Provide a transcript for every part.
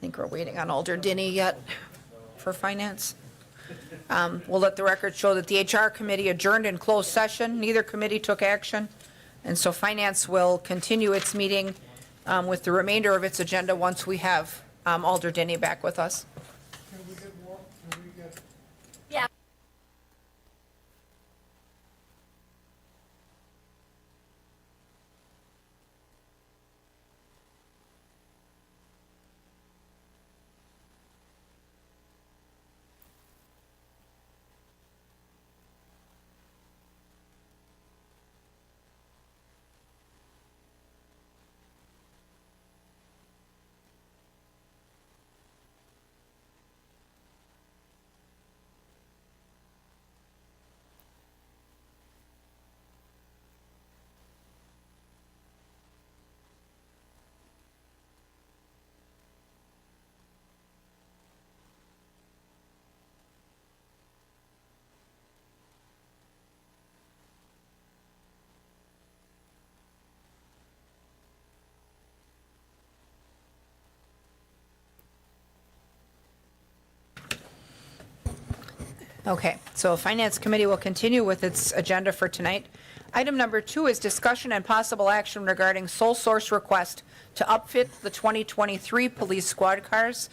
think we're waiting on Alder Denny yet for finance. We'll let the record show that the HR committee adjourned in closed session. Neither committee took action. And so finance will continue its meeting with the remainder of its agenda once we have Alder Denny back with us. Can we get more? Can we get? Yeah. Okay, so Finance Committee will continue with its agenda for tonight. Item number 2 is discussion and possible action regarding sole source request to upfit the 2023 police squad cars.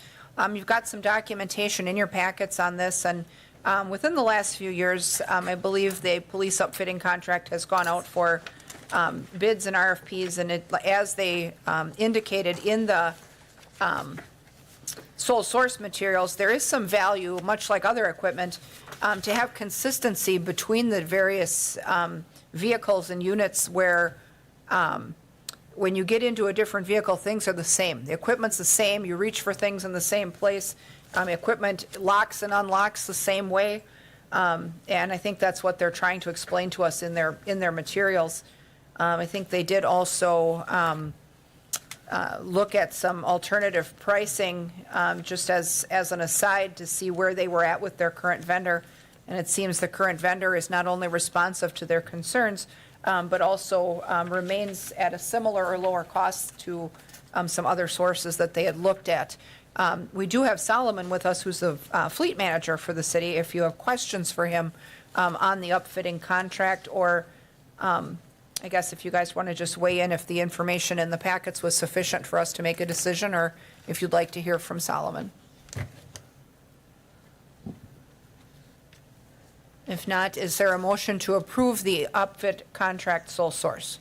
You've got some documentation in your packets on this, and within the last few years, I believe the police upfitting contract has gone out for bids and RFPs, and as they indicated in the sole source materials, there is some value, much like other equipment, to have consistency between the various vehicles and units where when you get into a different vehicle, things are the same. The equipment's the same, you reach for things in the same place, equipment locks and unlocks the same way, and I think that's what they're trying to explain to us in their materials. I think they did also look at some alternative pricing, just as an aside, to see where they were at with their current vendor. And it seems the current vendor is not only responsive to their concerns, but also remains at a similar or lower cost to some other sources that they had looked at. We do have Solomon with us, who's the fleet manager for the city. If you have questions for him on the upfitting contract, or I guess if you guys want to just weigh in if the information in the packets was sufficient for us to make a decision, or if you'd like to hear from Solomon. If not, is there a motion to approve the upfit contract sole source?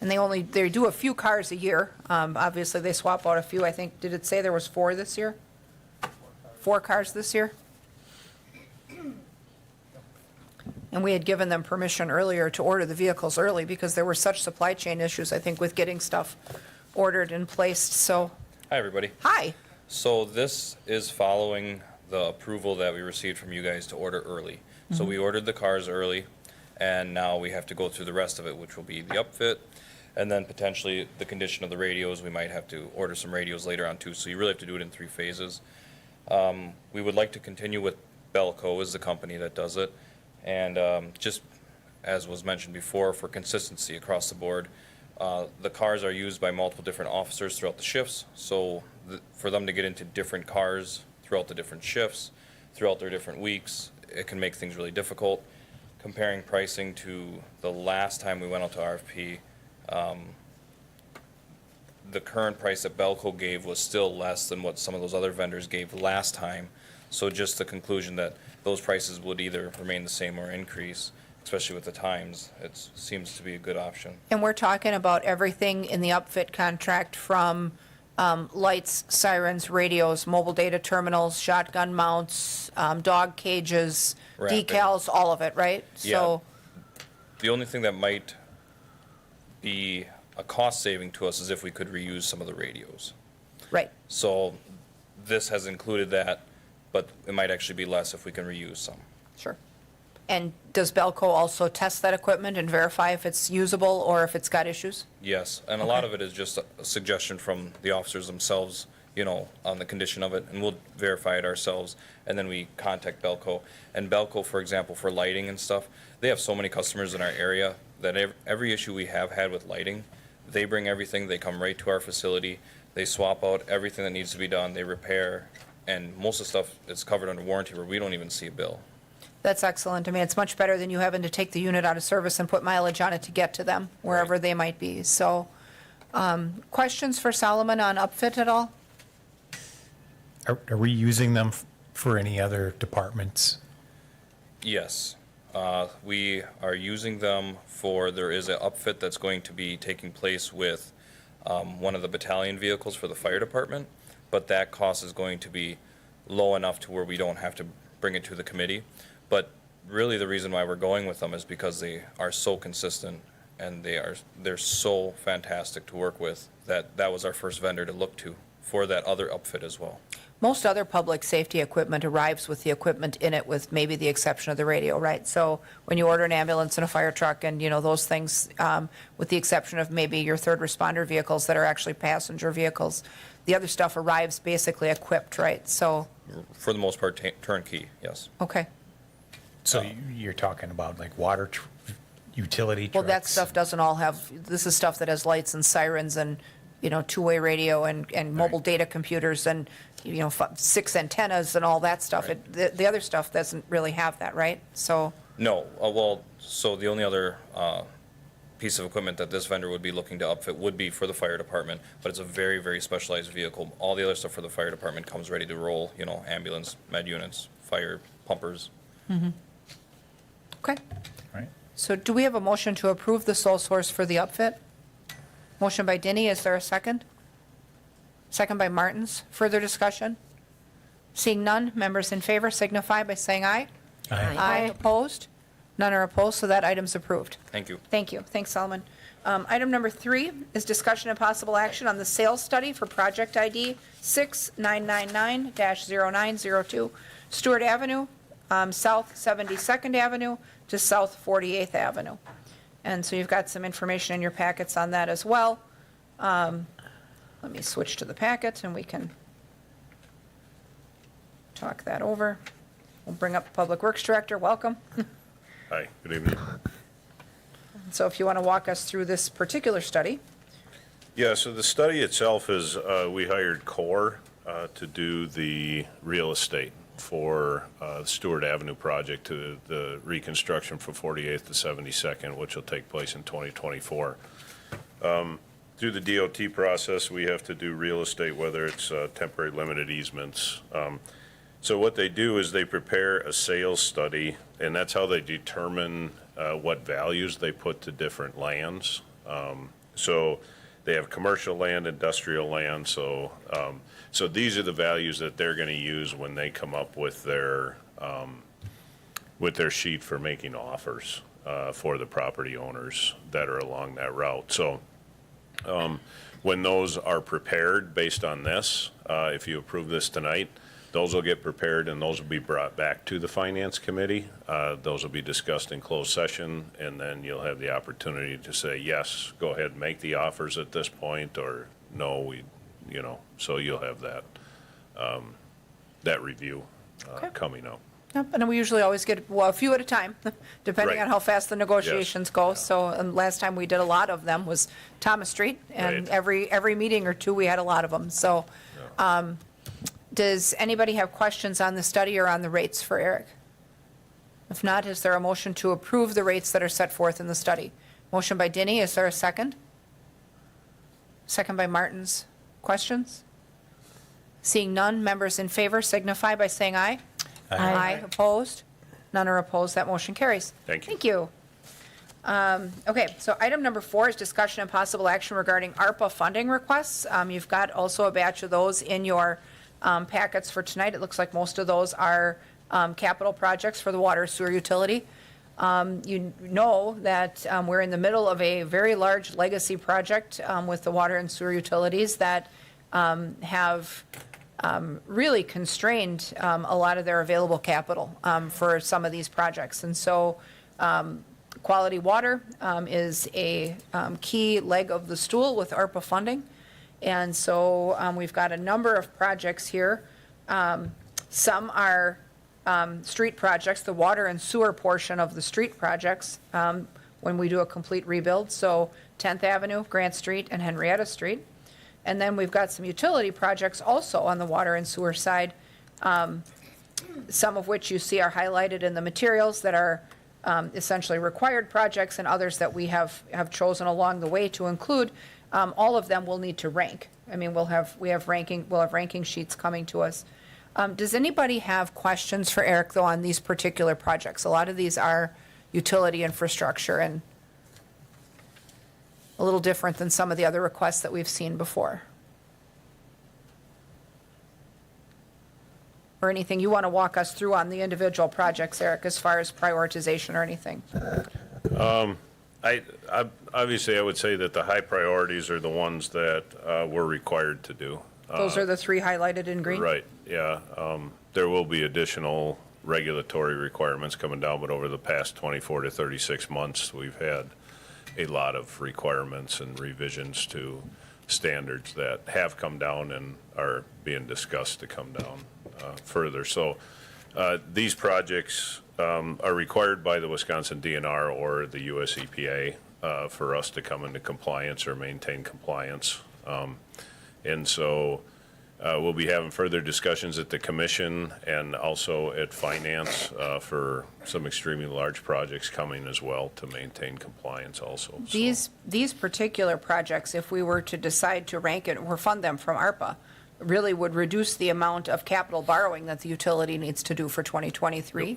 And they do a few cars a year. Obviously, they swap out a few. I think, did it say there was 4 this year? 4 cars this year? And we had given them permission earlier to order the vehicles early because there were such supply chain issues, I think, with getting stuff ordered and placed, so. Hi, everybody. Hi. So this is following the approval that we received from you guys to order early. So we ordered the cars early, and now we have to go through the rest of it, which will be the upfit, and then potentially the condition of the radios. We might have to order some radios later on too, so you really have to do it in 3 phases. We would like to continue with Belco as the company that does it. And just as was mentioned before, for consistency across the board, the cars are used by multiple different officers throughout the shifts. So for them to get into different cars throughout the different shifts, throughout their different weeks, it can make things really difficult. Comparing pricing to the last time we went out to RFP, the current price that Belco gave was still less than what some of those other vendors gave last time. So just the conclusion that those prices would either remain the same or increase, especially with the times, it seems to be a good option. And we're talking about everything in the upfit contract from lights, sirens, radios, mobile data terminals, shotgun mounts, dog cages, Wrapping. decals, all of it, right? Yeah. So, The only thing that might be a cost saving to us is if we could reuse some of the radios. right. So this has included that, but it might actually be less if we can reuse some. Sure. And does Belco also test that equipment and verify if it's usable or if it's got issues? Yes, and a lot of it is just a suggestion from the officers themselves, on the condition of it, and we'll verify it ourselves, and then we contact Belco. And Belco, for example, for lighting and stuff, they have so many customers in our area that every issue we have had with lighting, They bring everything, they come right to our facility, they swap out everything that needs to be done, they repair, and most of the stuff is covered under warranty where we don't even see a bill. That's excellent. I mean, it's much better than you having to take the unit out of service and put mileage on it to get to them, wherever Right. they might be. So, questions for Solomon on upfit at all? Are we using them for any other departments? Yes, we are using them for, there is an upfit that's going to be taking place with one of the battalion vehicles for the fire department, but that cost is going to be low enough to where we don't have to bring it to the committee. But really the reason why we're going with them is because they are so consistent and they're so fantastic to work with that was our first vendor to look to for that other upfit as well. Most other public safety equipment arrives with the equipment in it, with maybe the exception of the radio, right? So when you order an ambulance and a fire truck and, those things, with the exception of maybe your third responder vehicles that are actually passenger vehicles, the other stuff arrives basically equipped, right? So, For the most part, turnkey, yes. okay. So you're talking about like water utility Well, trucks? that stuff doesn't all have, this is stuff that has lights and sirens and, two-way radio and mobile data computers and, 6 antennas and all that stuff. Right. The other stuff doesn't really have that, right? So, No, so the only other piece of equipment that this vendor would be looking to upfit would be for the fire department, but it's a very, very specialized vehicle. All the other stuff for the fire department comes ready to roll, ambulance, med units, fire pumpers. okay. Right. So do we have a motion to approve the sole source for the upfit? Motion by Denny, is there a second? Second by Martins. Further discussion? Seeing none, members in favor signify by saying aye. Aye. Opposed? None are opposed, so that item's approved. Thank you. Thank you. Thanks, Solomon. Item number 3 is discussion and possible action on the sales study for project ID 6999-0902, Stewart Avenue, South 72nd Avenue to South 48th Avenue. And so you've got some information in your packets on that as well. Let me switch to the packet and we can talk that over. We'll bring up Public Works Director. Welcome. Hi, good evening. So if you want to walk us through this particular study. Yeah, so the study itself is, we hired Core to do the real estate for the Stewart Avenue project, to the reconstruction from 48th to 72nd, which will take place in 2024. Through the DOT process, we have to do real estate, whether it's temporary limited easements. So what they do is they prepare a sales study, and that's how they determine what values they put to different lands. So they have commercial land, industrial land, so these are the values that they're gonna use when they come up with their sheet for making offers for the property owners that are along that route. So when those are prepared based on this, if you approve this tonight, those will get prepared and those will be brought back to the Finance Committee. Those will be discussed in closed session, and then you'll have the opportunity to say, yes, go ahead and make the offers at this point, or no, so you'll have that, that review Okay. coming up. Yep, and we usually always get, well, a few at a time, depending Right. on how fast the negotiations go. So last time we did a lot of them was Thomas Street, and Right. every meeting or two, we had a lot of them. So does anybody have questions on the study or on the rates for Eric? If not, is there a motion to approve the rates that are set forth in the study? Motion by Denny, is there a second? Second by Martins. Questions? Seeing none, members in favor signify by saying aye. Aye. Opposed? None are opposed. That motion carries. Thank you. Thank you. Okay, so item number 4 is discussion and possible action regarding ARPA funding requests. You've got also a batch of those in your packets for tonight. It looks like most of those are capital projects for the water sewer utility. You know that we're in the middle of a very large legacy project with the water and sewer utilities that have really constrained a lot of their available capital for some of these projects. And so quality water is a key leg of the stool with ARPA funding. And so we've got a number of projects here. Some are street projects, the water and sewer portion of the street projects, when we do a complete rebuild. So 10th Avenue, Grant Street, and Henrietta Street. And then we've got some utility projects also on the water and sewer side, some of which you see are highlighted in the materials that are essentially required projects, and others that we have chosen along the way to include. All of them will need to rank. I mean, we'll have ranking sheets coming to us. Does anybody have questions for Eric, though, on these particular projects? A lot of these are utility infrastructure and a little different than some of the other requests that we've seen before. Or anything you want to walk us through on the individual projects, Eric, as far as prioritization or anything? Obviously, I would say that the high priorities are the ones that we're required to do. Those are the three highlighted in green? Right, yeah. There will be additional regulatory requirements coming down, but over the past 24 to 36 months, we've had a lot of requirements and revisions to standards that have come down and are being discussed to come down further. So these projects are required by the Wisconsin DNR or the US EPA for us to come into compliance or maintain compliance. And so we'll be having further discussions at the commission and also at finance for some extremely large projects coming as well to maintain compliance also. So- These particular projects, if we were to decide to rank it or fund them from ARPA, really would reduce the amount of capital borrowing that the utility needs to do for 2023.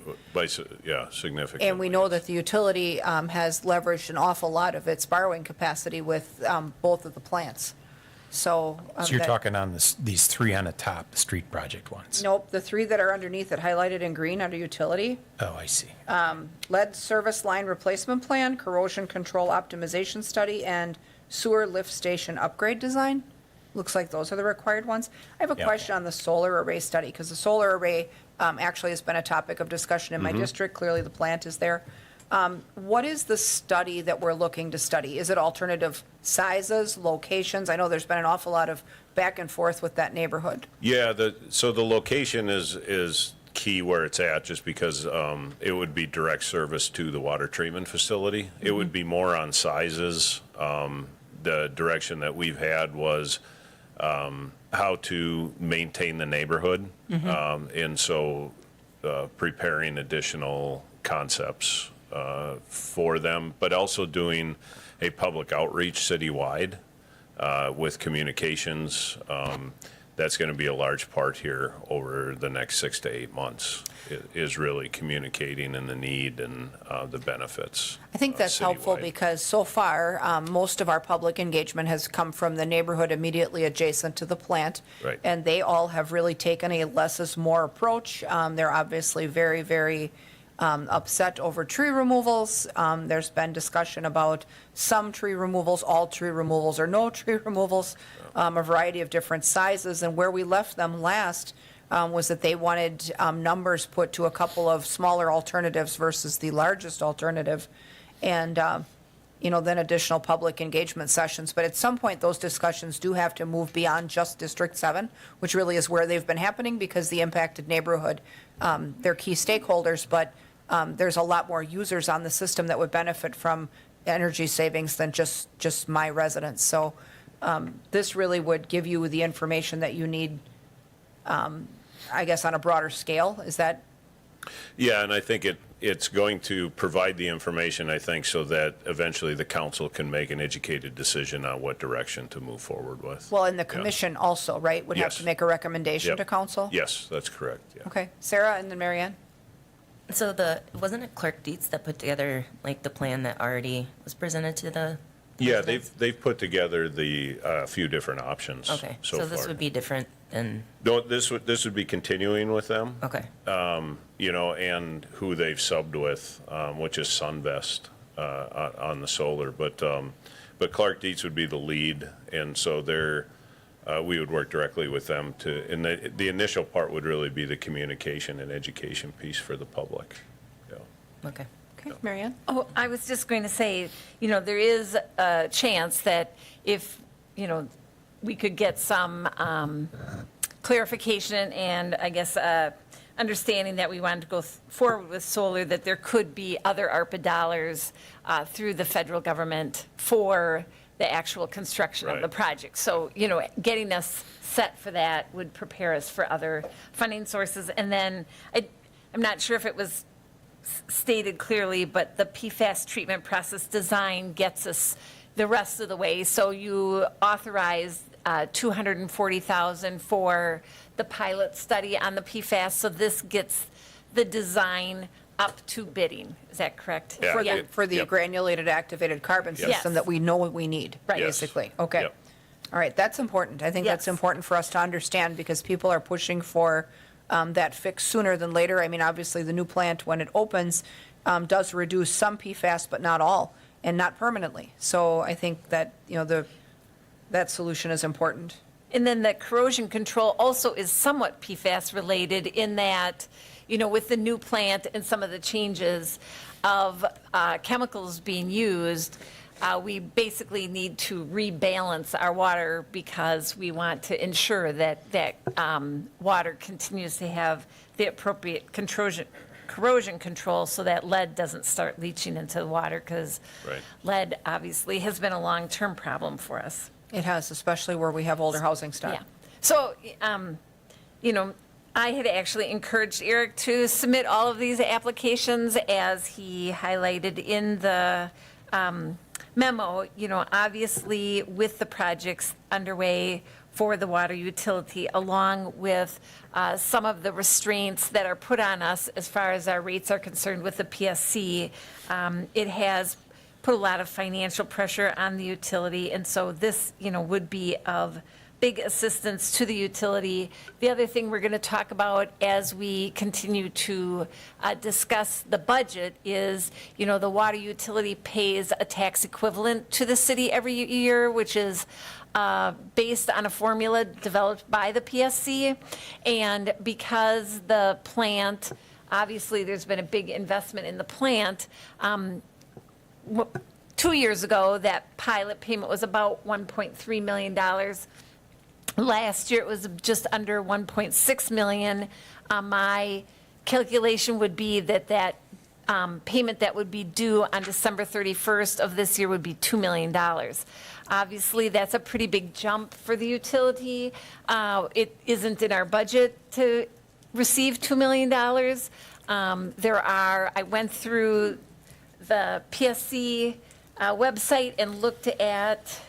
Yeah, significantly. And we know that the utility has leveraged an awful lot of its borrowing capacity with both of the plants. So. So you're that- talking on these three on the top, the street project ones? Nope, the three that are underneath it highlighted in green under utility. Oh, I see. Lead service line replacement plan, corrosion control optimization study, and sewer lift station upgrade design. Looks like those are the required ones. I have a Yeah. question on the solar array study, because the solar array actually has been a topic of discussion in my district. Clearly, the plant is there. What is the study that we're looking to study? Is it alternative sizes, locations? I know there's been an awful lot of back and forth with that neighborhood. Yeah, so the location is key where it's at, just because it would be direct service to the water treatment facility. It would be more on sizes. The direction that we've had was how to maintain the neighborhood. And so preparing additional concepts for them, but also doing a public outreach citywide with communications. That's going to be a large part here over the next 6 to 8 months, is really communicating and the need and the benefits. I think that's helpful citywide. because so far, most of our public engagement has come from the neighborhood immediately adjacent to the plant. Right. And they all have really taken a less is more approach. They're obviously very, very upset over tree removals. There's been discussion about some tree removals, all tree removals, or no tree removals, a variety of different sizes. And where we left them last was that they wanted numbers put to a couple of smaller alternatives versus the largest alternative. And, then additional public engagement sessions. But at some point, those discussions do have to move beyond just District 7, which really is where they've been happening because the impacted neighborhood, they're key stakeholders, but there's a lot more users on the system that would benefit from energy savings than just my residents. So this really would give you the information that you need, I guess, on a broader scale. Is that? Yeah, and I think it's going to provide the information, I think, so that eventually the council can make an educated decision on what direction to move forward with. Well, and the commission also, right, would have Yes. to make a recommendation Yep. to council? Yes, that's correct, yeah. Okay, Sarah and then Mary Ann? So wasn't it Clerk Dietz that put together like the plan that already was presented to the? Yeah, residents? they've put together the few different options so far. Okay, so this would be different than, No, this would be continuing with them. okay, And who they've subbed with, which is Sunvest on the solar. But Clark Dietz would be the lead, and so we would work directly with them and the initial part would really be the communication and education piece for the public. Yeah. okay. Okay, Mary Ann? Oh, I was just going to say, there is a chance that if, we could get some clarification and I guess a understanding that we wanted to go forward with solar, that there could be other ARPA dollars through the federal government for the actual construction of the Right. project. So, you know, getting us set for that would prepare us for other funding sources. And then, I'm not sure if it was stated clearly, but the PFAS treatment process design gets us the rest of the way. So you authorized $240,000 for the pilot study on the PFAS. So this gets the design up to bidding. Is that correct? Yeah. For the, it- for the yep. granulated activated carbon Yes. system that we know what we need, Right. Yes. basically. Okay. Yep. All right, that's important. I think that's Yes. important for us to understand because people are pushing for that fix sooner than later. I mean, obviously, the new plant, when it opens, does reduce some PFAS, but not all, and not permanently. So I think that, you know, that solution is important. And then the corrosion control also is somewhat PFAS related in that, you know, with the new plant and some of the changes of chemicals being used, we basically need to rebalance our water because we want to ensure that water continues to have the appropriate corrosion control so that lead doesn't start leaching into the water because Right. lead obviously has been a long-term problem for us. It has, especially where we have older housing stock. Yeah. So, you know, I had actually encouraged Eric to submit all of these applications as he highlighted in the memo. You know, obviously with the projects underway for the water utility, along with some of the restraints that are put on us as far as our rates are concerned with the PSC, it has put a lot of financial pressure on the utility, and so this, you know, would be of big assistance to the utility. The other thing we're going to talk about as we continue to discuss the budget is, you know, the water utility pays a tax equivalent to the city every year, which is based on a formula developed by the PSC. And because the plant, obviously, there's been a big investment in the plant, 2 years ago, that pilot payment was about $1.3 million. Last year, it was just under 1.6 million. My calculation would be that payment that would be due on December 31st of this year would be $2 million. Obviously, that's a pretty big jump for the utility. It isn't in our budget to receive $2 million. I went through the PSC website and looked at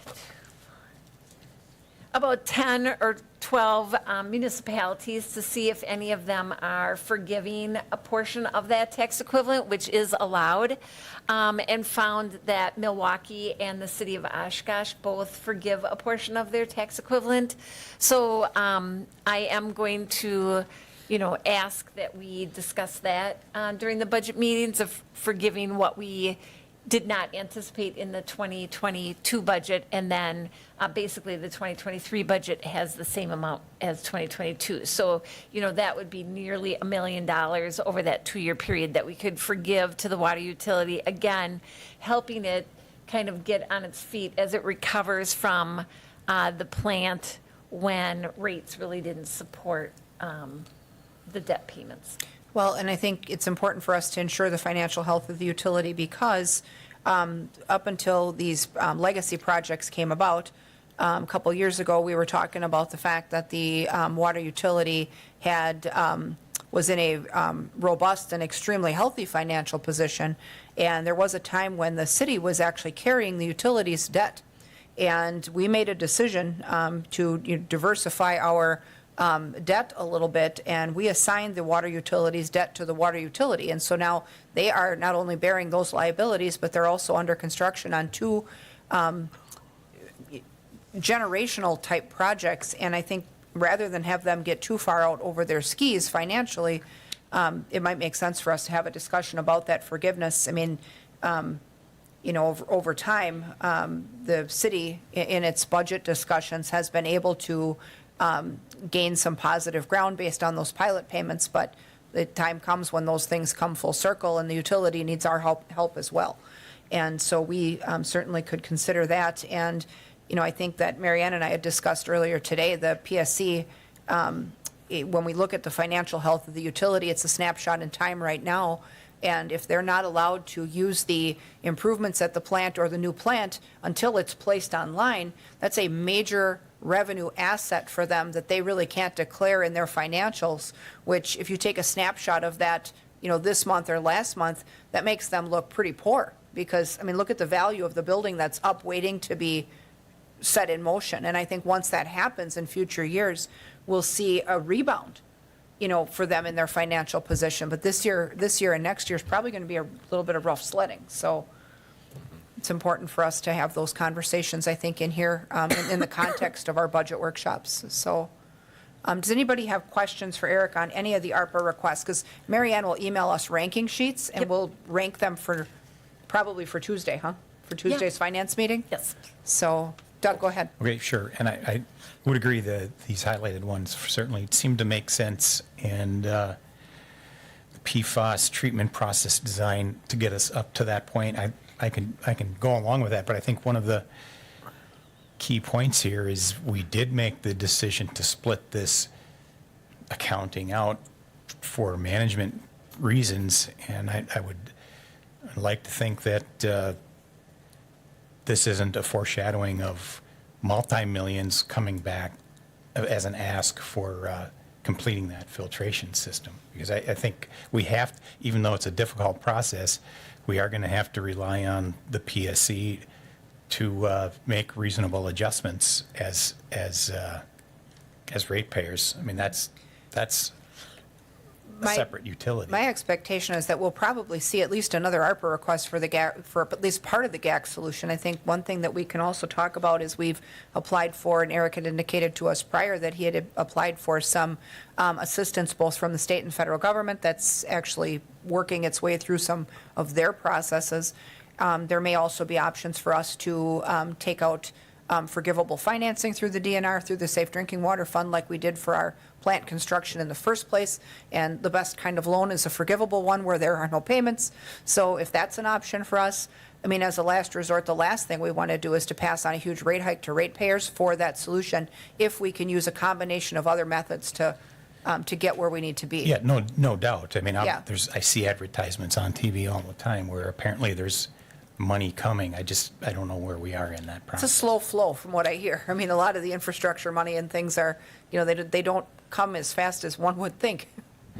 about 10 or 12 municipalities to see if any of them are forgiving a portion of that tax equivalent, which is allowed, and found that Milwaukee and the city of Oshkosh both forgive a portion of their tax equivalent. So I am going to, you know, ask that we discuss that during the budget meetings of forgiving what we did not anticipate in the 2022 budget, and then basically the 2023 budget has the same amount as 2022. So, you know, that would be nearly $1 million over that 2-year period that we could forgive to the water utility, again, helping it kind of get on its feet as it recovers from the plant when rates really didn't support the debt payments. Well, and I think it's important for us to ensure the financial health of the utility because up until these legacy projects came about, a couple years ago, we were talking about the fact that the water utility was in a robust and extremely healthy financial position. And there was a time when the city was actually carrying the utility's debt. And we made a decision to diversify our debt a little bit, and we assigned the water utility's debt to the water utility. And so now they are not only bearing those liabilities, but they're also under construction on 2 generational type projects. And I think rather than have them get too far out over their skis financially, it might make sense for us to have a discussion about that forgiveness. I mean, you know, over time, the city in its budget discussions has been able to gain some positive ground based on those pilot payments, but the time comes when those things come full circle and the utility needs our help as well. And so we certainly could consider that. And, you know, I think that Marianne and I had discussed earlier today, the PSC, when we look at the financial health of the utility, it's a snapshot in time right now. And if they're not allowed to use the improvements at the plant or the new plant until it's placed online, that's a major revenue asset for them that they really can't declare in their financials, which if you take a snapshot of that, this month or last month, that makes them look pretty poor. Because, I mean, look at the value of the building that's up waiting to be set in motion. And I think once that happens in future years, we'll see a rebound, for them in their financial position. But this year and next year is probably going to be a little bit of rough sledding. So it's important for us to have those conversations, I think, in here, in the context of our budget workshops. So does anybody have questions for Eric on any of the ARPA requests? Because Mary Ann will email us ranking sheets, and we'll rank them probably for Tuesday, huh? For Tuesday's finance meeting? Yes. So Doug, go ahead. Okay, sure. And I would agree that these highlighted ones certainly seem to make sense. And the PFAS treatment process design to get us up to that point, I can go along with that. But I think one of the key points here is we did make the decision to split this accounting out for management reasons. And I would like to think that this isn't a foreshadowing of multi-millions coming back as an ask for completing that filtration system. Because I think we have, even though it's a difficult process, we are going to have to rely on the PSC to make reasonable adjustments as ratepayers. I mean, that's a separate utility. My expectation is that we'll probably see at least another ARPA request for the GAC, for at least part of the GAC solution. I think one thing that we can also talk about is we've applied for, and Eric had indicated to us prior that he had applied for some assistance both from the state and federal government that's actually working its way through some of their processes. There may also be options for us to take out forgivable financing through the DNR, through the Safe Drinking Water Fund, like we did for our plant construction in the first place. And the best kind of loan is a forgivable one where there are no payments. So if that's an option for us, I mean, as a last resort, the last thing we want to do is to pass on a huge rate hike to ratepayers for that solution if we can use a combination of other methods to get where we need to be. Yeah, no doubt. I mean, Yeah. I see advertisements on TV all the time where apparently there's money coming. I don't know where we are in that It's a process. slow flow from what I hear. I mean, a lot of the infrastructure money and things are, they don't come as fast as one would think.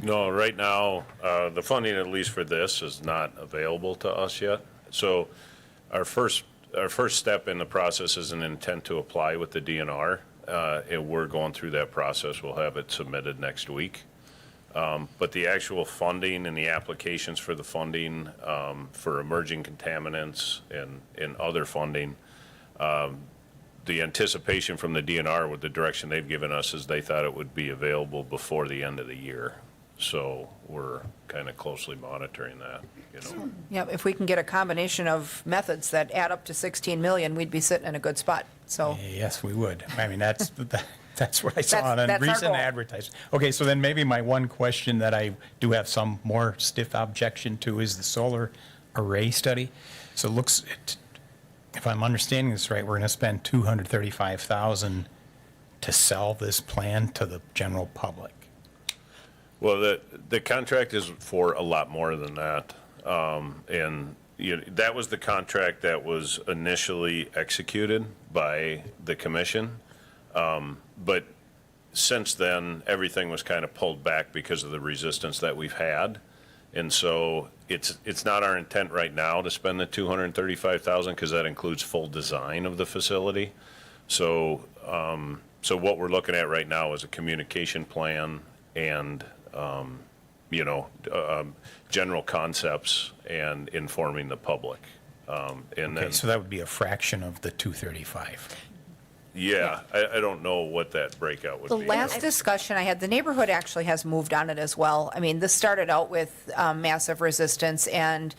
No, right now, the funding, at least for this, is not available to us yet. So our first step in the process is an intent to apply with the DNR. And we're going through that process. We'll have it submitted next week. But the actual funding and the applications for the funding for emerging contaminants and other funding, the anticipation from the DNR with the direction they've given us is they thought it would be available before the end of the year. So we're kind of closely monitoring that, Yeah, if we can get a combination of methods that add up to 16 million, we'd be sitting in a good spot. So, Yes, we would. I mean, that's what I saw That's on our recent goal. advertising. Okay, so then maybe my one question that I do have some more stiff objection to is the solar array study. So it looks, if I'm understanding this right, we're going to spend $235,000 to sell this plan to the general public. Well, the contract is for a lot more than that. And that was the contract that was initially executed by the commission. But since then, everything was kind of pulled back because of the resistance that we've had. And so it's not our intent right now to spend the $235,000 because that includes full design of the facility. So what we're looking at right now is a communication plan and general concepts and informing the public. And Okay, then, so that would be a fraction of the 235. yeah, I don't know what that breakout would the be. last discussion I had, the neighborhood actually has moved on it as well. I mean, this started out with massive resistance, and,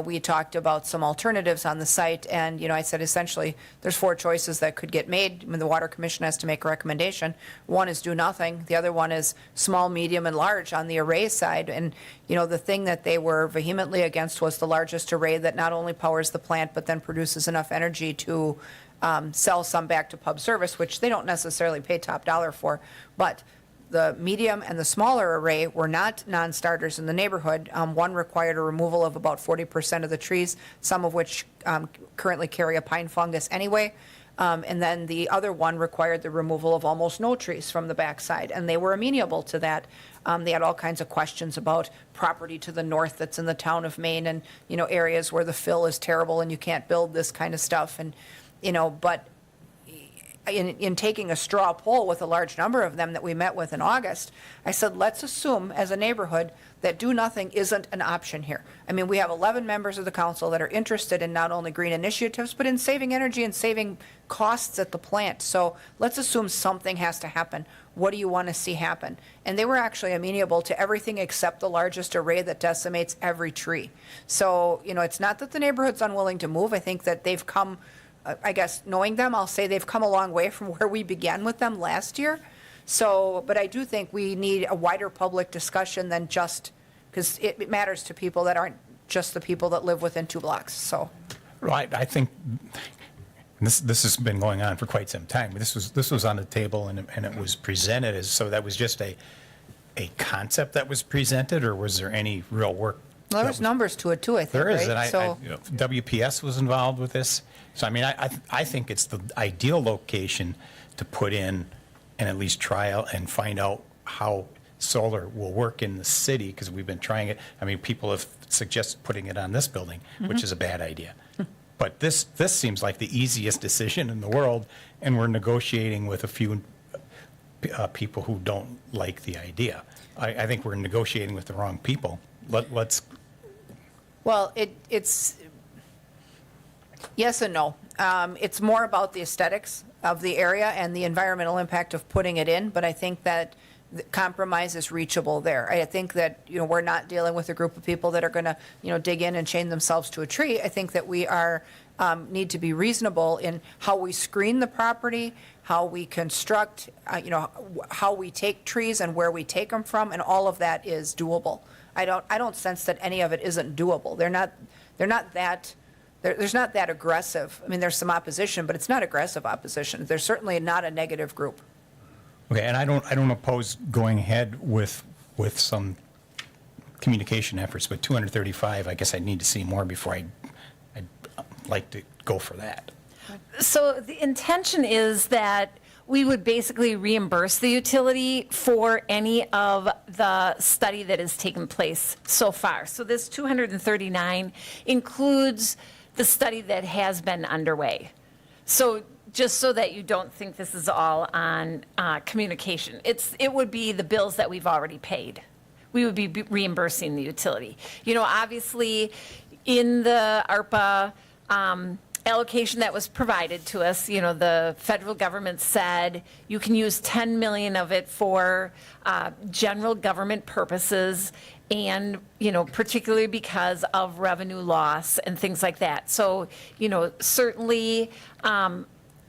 we talked about some alternatives on the site, and, I said essentially, there's 4 choices that could get made. I mean, the Water Commission has to make a recommendation. One is do nothing. The other one is small, medium, and large on the array side. And, the thing that they were vehemently against was the largest array that not only powers the plant, but then produces enough energy to sell some back to pub service, which they don't necessarily pay top dollar for. But the medium and the smaller array were not non-starters in the neighborhood. One required a removal of about 40% of the trees, some of which currently carry a pine fungus anyway. And then the other one required the removal of almost no trees from the backside, and they were amenable to that. They had all kinds of questions about property to the north that's in the town of Maine and, areas where the fill is terrible and you can't build this kind of stuff. And, but in taking a straw poll with a large number of them that we met with in August, I said, let's assume as a neighborhood that do nothing isn't an option here. I mean, we have 11 members of the council that are interested in not only green initiatives, but in saving energy and saving costs at the plant. So let's assume something has to happen. What do you want to see happen? And they were actually amenable to everything except the largest array that decimates every tree. So, it's not that the neighborhood's unwilling to move. I think that they've come, I guess, knowing them, I'll say they've come a long way from where we began with them last year. So, but I do think we need a wider public discussion than just, because it matters to people that aren't just the people that live within 2 blocks, so. Right, I think this has been going on for quite some time. This was on the table and it was presented as, so that was just a concept that was presented, or was there any real work? Well, there's numbers to it too, I think, There is, right? and So, WPS was involved with this. So, I mean, I think it's the ideal location to put in and at least trial and find out how solar will work in the city, because we've been trying it. I mean, people have suggested putting it on this building, which is a bad idea. But this seems like the easiest decision in the world, and we're negotiating with a few people who don't like the idea. I think we're negotiating with the wrong people. Let's. well, it's yes and no. It's more about the aesthetics of the area and the environmental impact of putting it in, but I think that the compromise is reachable there. I think that, we're not dealing with a group of people that are going to, dig in and chain themselves to a tree. I think that we are, need to be reasonable in how we screen the property, how we construct, how we take trees and where we take them from, and all of that is doable. I don't sense that any of it isn't doable. They're not that, there's not that aggressive. I mean, there's some opposition, but it's not aggressive opposition. There's certainly not a negative group. Okay, and I don't oppose going ahead with some communication efforts, but 235, I guess I need to see more before I'd like to go for that. So the intention is that we would basically reimburse the utility for any of the study that has taken place so far. So this 239 includes the study that has been underway. So just so that you don't think this is all on communication, it would be the bills that we've already paid. We would be reimbursing the utility. Obviously, in the ARPA allocation that was provided to us, the federal government said you can use 10 million of it for general government purposes, and, particularly because of revenue loss and things like that. So, certainly,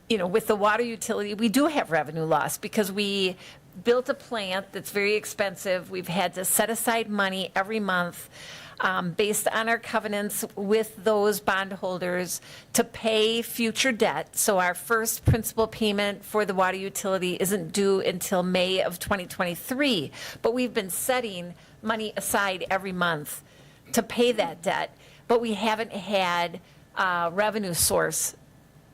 with the water utility, we do have revenue loss because we built a plant that's very expensive. We've had to set aside money every month based on our covenants with those bondholders to pay future debt. So our first principal payment for the water utility isn't due until May of 2023. But we've been setting money aside every month to pay that debt, but we haven't had a revenue source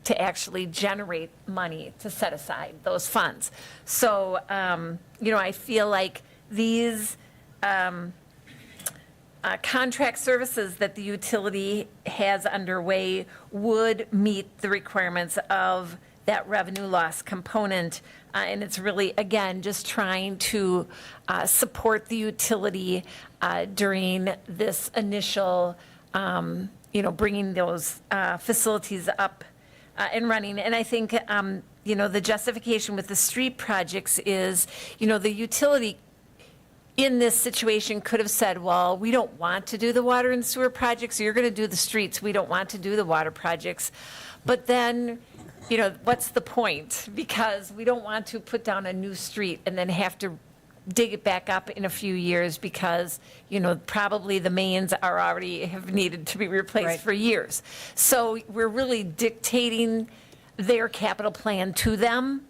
to actually generate money to set aside those funds. So, I feel like these contract services that the utility has underway would meet the requirements of that revenue loss component. And it's really, again, just trying to support the utility during this initial, bringing those facilities up and running. And I think, the justification with the street projects is, the utility in this situation could have said, well, we don't want to do the water and sewer projects, so you're going to do the streets. We don't want to do the water projects. But then, what's the point? Because we don't want to put down a new street and then have to dig it back up in a few years because, probably the mains have needed to be replaced Right. for years. So we're really dictating their capital plan to them.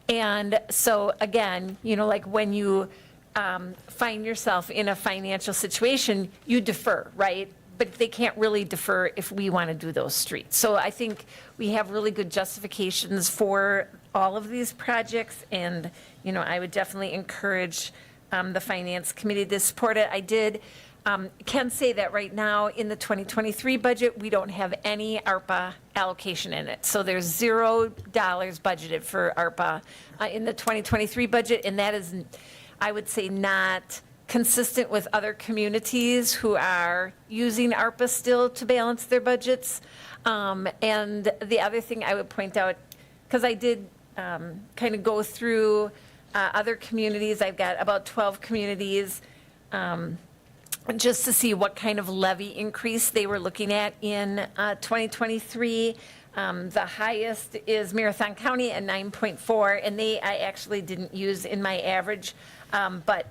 And so again, like when you find yourself in a financial situation, you defer, right? But they can't really defer if we want to do those streets. So I think we have really good justifications for all of these projects, and, I would definitely encourage the Finance Committee to support it. I can say that right now in the 2023 budget, we don't have any ARPA allocation in it. So there's $0 budgeted for ARPA in the 2023 budget, and that is, I would say, not consistent with other communities who are using ARPA still to balance their budgets. And the other thing I would point out, because I did kind of go through other communities, I've got about 12 communities, just to see what kind of levy increase they were looking at in 2023. The highest is Marathon County at 9.4, and I actually didn't use in my average, but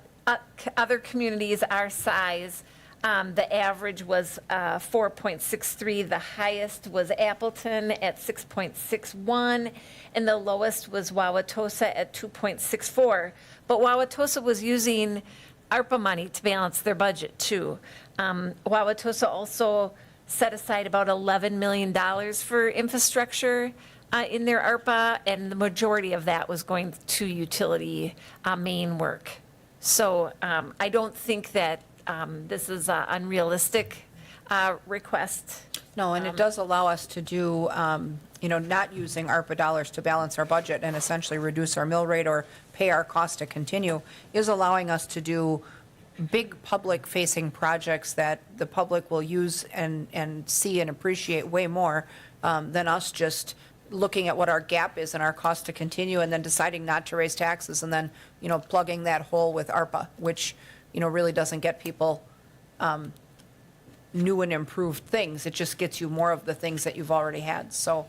other communities our size, the average was 4.63. The highest was Appleton at 6.61, and the lowest was Wauwatosa at 2.64. But Wauwatosa was using ARPA money to balance their budget too. Wauwatosa also set aside about $11 million for infrastructure in their ARPA, and the majority of that was going to utility main work. So I don't think that this is an unrealistic request. No, and it does allow us to do, not using ARPA dollars to balance our budget and essentially reduce our mill rate or pay our cost to continue, is allowing us to do big public-facing projects that the public will use and see and appreciate way more than us just looking at what our gap is and our cost to continue and then deciding not to raise taxes and then, plugging that hole with ARPA, which, really doesn't get people new and improved things. It just gets you more of the things that you've already had. So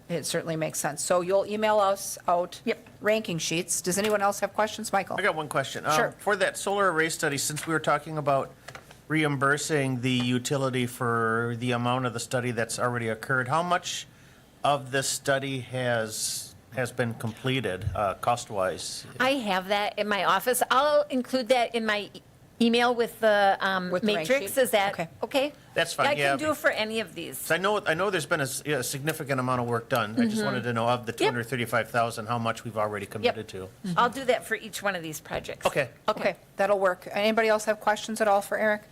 it certainly makes sense. So you'll email us out ranking sheets. Does anyone else have questions, Michael? I got one question. Sure. For that solar array study, since we were talking about reimbursing the utility for the amount of the study that's already occurred, how much of this study has been completed, cost-wise? I have that in my office. I'll include that in my email with the With the rank matrix. sheet? Is that okay? That's fine, I yeah. can do it for any of these. 'Cause I know there's been a significant amount of work done. I just wanted to know, of the 235,000, how much we've already committed to. I'll do that for each one of these projects. Okay. Okay, that'll work. Anybody else have questions at all for Eric?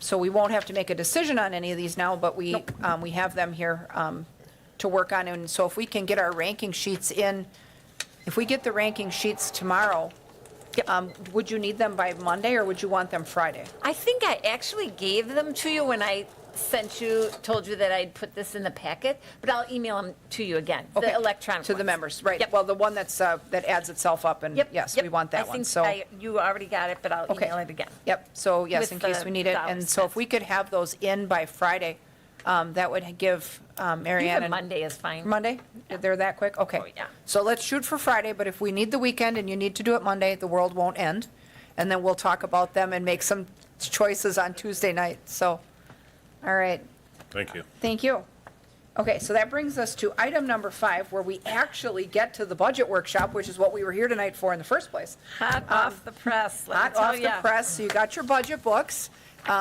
So we won't have to make a decision on any of these now, but we have them here to work on. And so if we can get our ranking sheets in, if we get the ranking sheets tomorrow, would you need them by Monday or would you want them Friday? I think I actually gave them to you when I told you that I'd put this in the packet, but I'll email them to you again, Okay, the electronic to the ones. members, right. Yep. Well, the one that adds itself up, and Yep, yes, yep. we want that one, so. I think you already got it, but I'll Okay. email it again. Yep, so yes, With in case the we need it. dollars And so if spent. we could have those in by Friday, that would give Mary Ann Even and. Monday is fine. Monday? They're that quick? Okay. Oh, yeah. So let's shoot for Friday, but if we need the weekend and you need to do it Monday, the world won't end. And then we'll talk about them and make some choices on Tuesday night. So, all right, Thank you. thank you. Okay, so that brings us to item number 5, where we actually get to the budget workshop, which is what we were here tonight for in the first place. Hot off the press, let me Hot tell off the ya. press, so you got your budget books.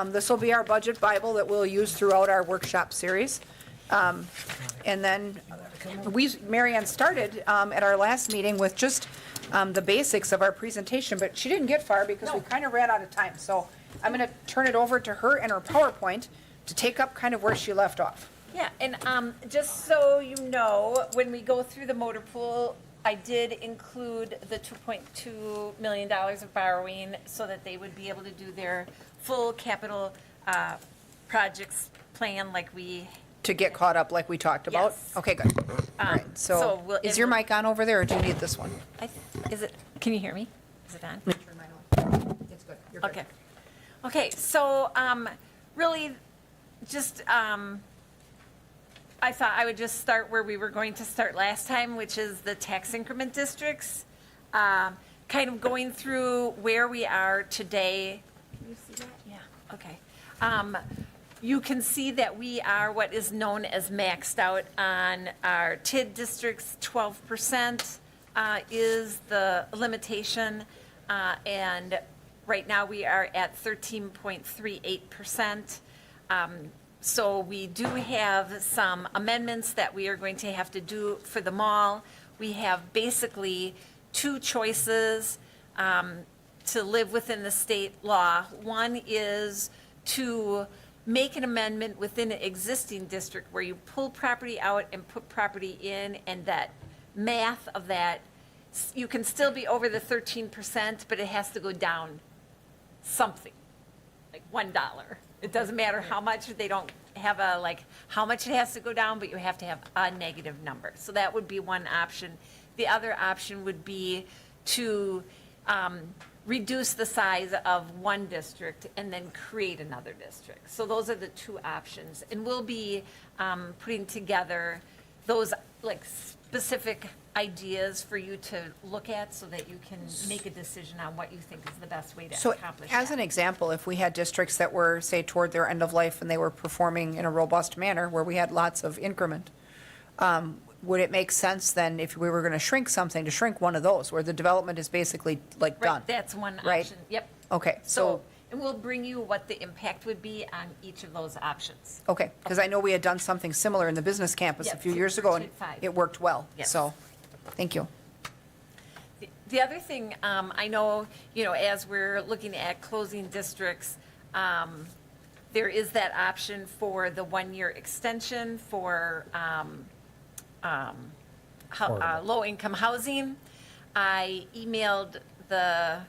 This will be our budget Bible that we'll use throughout our workshop series. And then Mary Ann started at our last meeting with just the basics of our presentation, but she didn't get far because we kind of ran out of time. So I'm going to turn it over to her and her PowerPoint to take up kind of where she left off. Yeah, and just so you know, when we go through the motor pool, I did include the $2.2 million of borrowing so that they would be able to do their full capital projects plan like we. To get caught up like we talked about? Yes. Okay, good. All right, so we'll- is your mic on over there, or do you need this one? Can you hear me? Is it on? It's good. You're good. Okay. Okay, so really, just, I thought I would just start where we were going to start last time, which is the tax increment districts. Kind of going through where we are today. Can you see that? Yeah, okay. You can see that we are what is known as maxed out on our TID districts. 12% is the limitation, and right now we are at 13.38%. So we do have some amendments that we are going to have to do for the mall. We have basically two choices to live within the state law. One is to make an amendment within an existing district where you pull property out and put property in, and that math of that, you can still be over the 13%, but it has to go down something, like $1. It doesn't matter how much, they don't have a, like, how much it has to go down, but you have to have a negative number. So that would be one option. The other option would be to reduce the size of one district and then create another district. So those are the two options. And we'll be putting together those, like, specific ideas for you to look at so that you can make a decision on what you think is the best way to So accomplish as that. an example, if we had districts that were, say, toward their end of life and they were performing in a robust manner where we had lots of increment, would it make sense then if we were going to shrink something, to shrink one of those where the development is basically like done? Right, that's one Right. option, yep. Okay, So, and we'll bring you what the impact would be on each of those options. okay, because I know we had done something similar in the business campus a Yep, few years ago and TID 5. it worked well. Yes. So, thank you. The other thing, I know, as we're looking at closing districts, there is that option for the one-year extension for low-income housing. I emailed the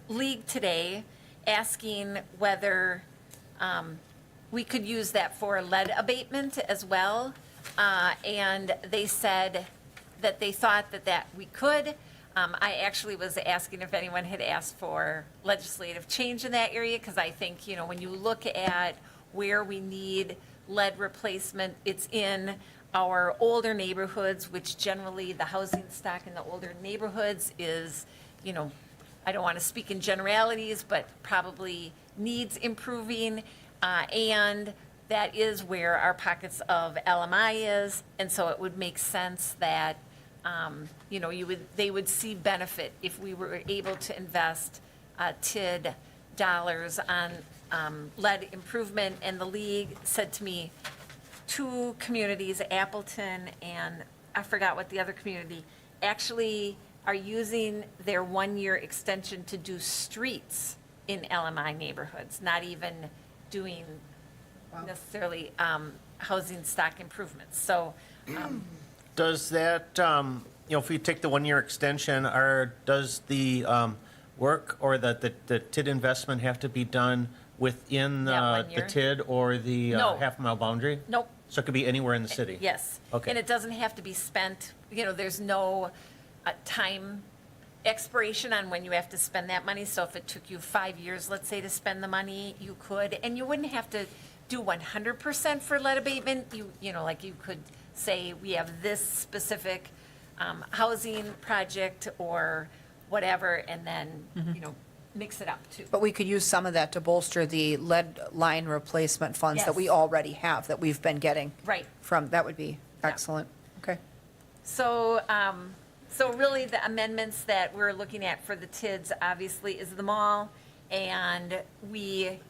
league today asking whether we could use that for lead abatement as well. And they said that they thought that we could. I actually was asking if anyone had asked for legislative change in that area, because I think, when you look at where we need lead replacement, it's in our older neighborhoods, which generally the housing stock in the older neighborhoods is, I don't want to speak in generalities, but probably needs improving. And that is where our pockets of LMI is. And so it would make sense that, they would see benefit if we were able to invest TID dollars on lead improvement. And the league said to me, two communities, Appleton and I forgot what the other community, actually are using their one-year extension to do streets in LMI neighborhoods, not even doing necessarily housing stock improvements. So, Does that, if we take the one-year extension, does the work or the TID investment have to be done within That 1 the year? TID or the No. half-mile boundary? nope. So it could be anywhere in the city? Yes. Okay. And it doesn't have to be spent, there's no time expiration on when you have to spend that money. So if it took you 5 years, let's say, to spend the money, you could. And you wouldn't have to do 100% for lead abatement. Like you could say, we have this specific housing project or whatever, and then, mix it up too. But we could use some of that to bolster the lead line replacement funds that we Yes. already have, that we've been getting. Right. That would be excellent. Okay. So, so really the amendments that we're looking at for the TIDs obviously is the mall. And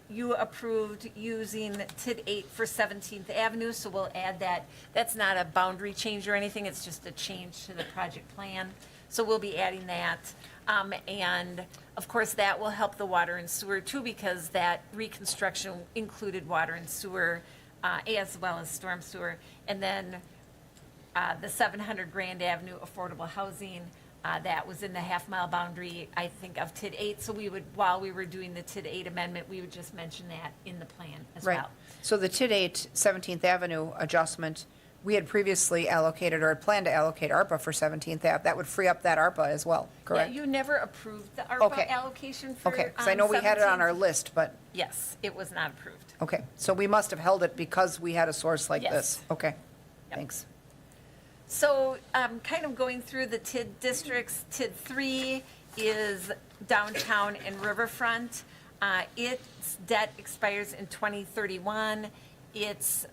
you approved using TID 8 for 17th Avenue, so we'll add that. That's not a boundary change or anything, it's just a change to the project plan. So we'll be adding that. And of course, that will help the water and sewer too, because that reconstruction included water and sewer, as well as storm sewer. And then the 700 Grand Avenue affordable housing, that was in the half-mile boundary, I think, of TID 8. So we would, while we were doing the TID 8 amendment, we would just mention that in the plan as Right. well. So the TID 8 17th Avenue adjustment, we had previously allocated or had planned to allocate ARPA for 17th Ave. That would free up that ARPA as well, correct? Yeah, you never approved the Okay. ARPA allocation for Okay, because I know we had it on 17th. our list, but, Yes, it was not approved. okay. So we must have held it because we had a source like Yes. this. Okay, Yep. thanks. So, kind of going through the TID districts, TID 3 is downtown and riverfront. Its debt expires in 2031. Its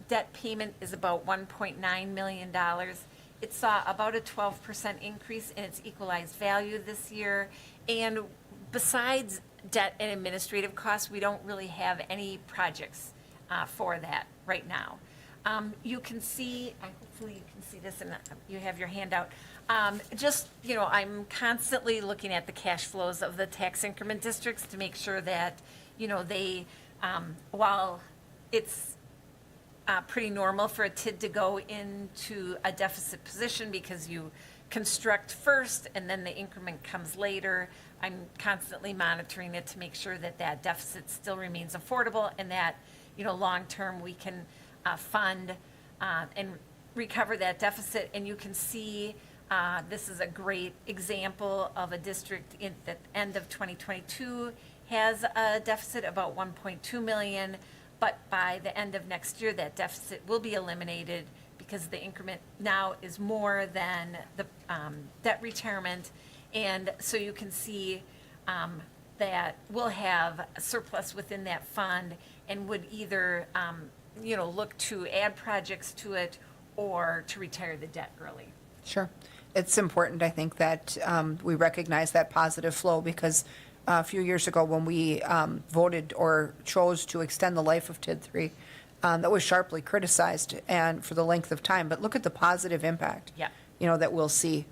debt payment is about $1.9 million. It saw about a 12% increase in its equalized value this year. And besides debt and administrative costs, we don't really have any projects for that right now. You can see, hopefully you can see this and you have your handout. Just, I'm constantly looking at the cash flows of the tax increment districts to make sure that, they, while it's pretty normal for a TID to go into a deficit position because you construct first and then the increment comes later, I'm constantly monitoring it to make sure that that deficit still remains affordable and that, long-term we can fund and recover that deficit. And you can see this is a great example of a district at the end of 2022 has a deficit about 1.2 million, but by the end of next year, that deficit will be eliminated because the increment now is more than the debt retirement. And so you can see that we'll have a surplus within that fund and would either, look to add projects to it or to retire the debt early. Sure. It's important, I think, that we recognize that positive flow because a few years ago when we voted or chose to extend the life of TID3, that was sharply criticized and for the length of time. But look at the positive impact, Yeah. That we'll see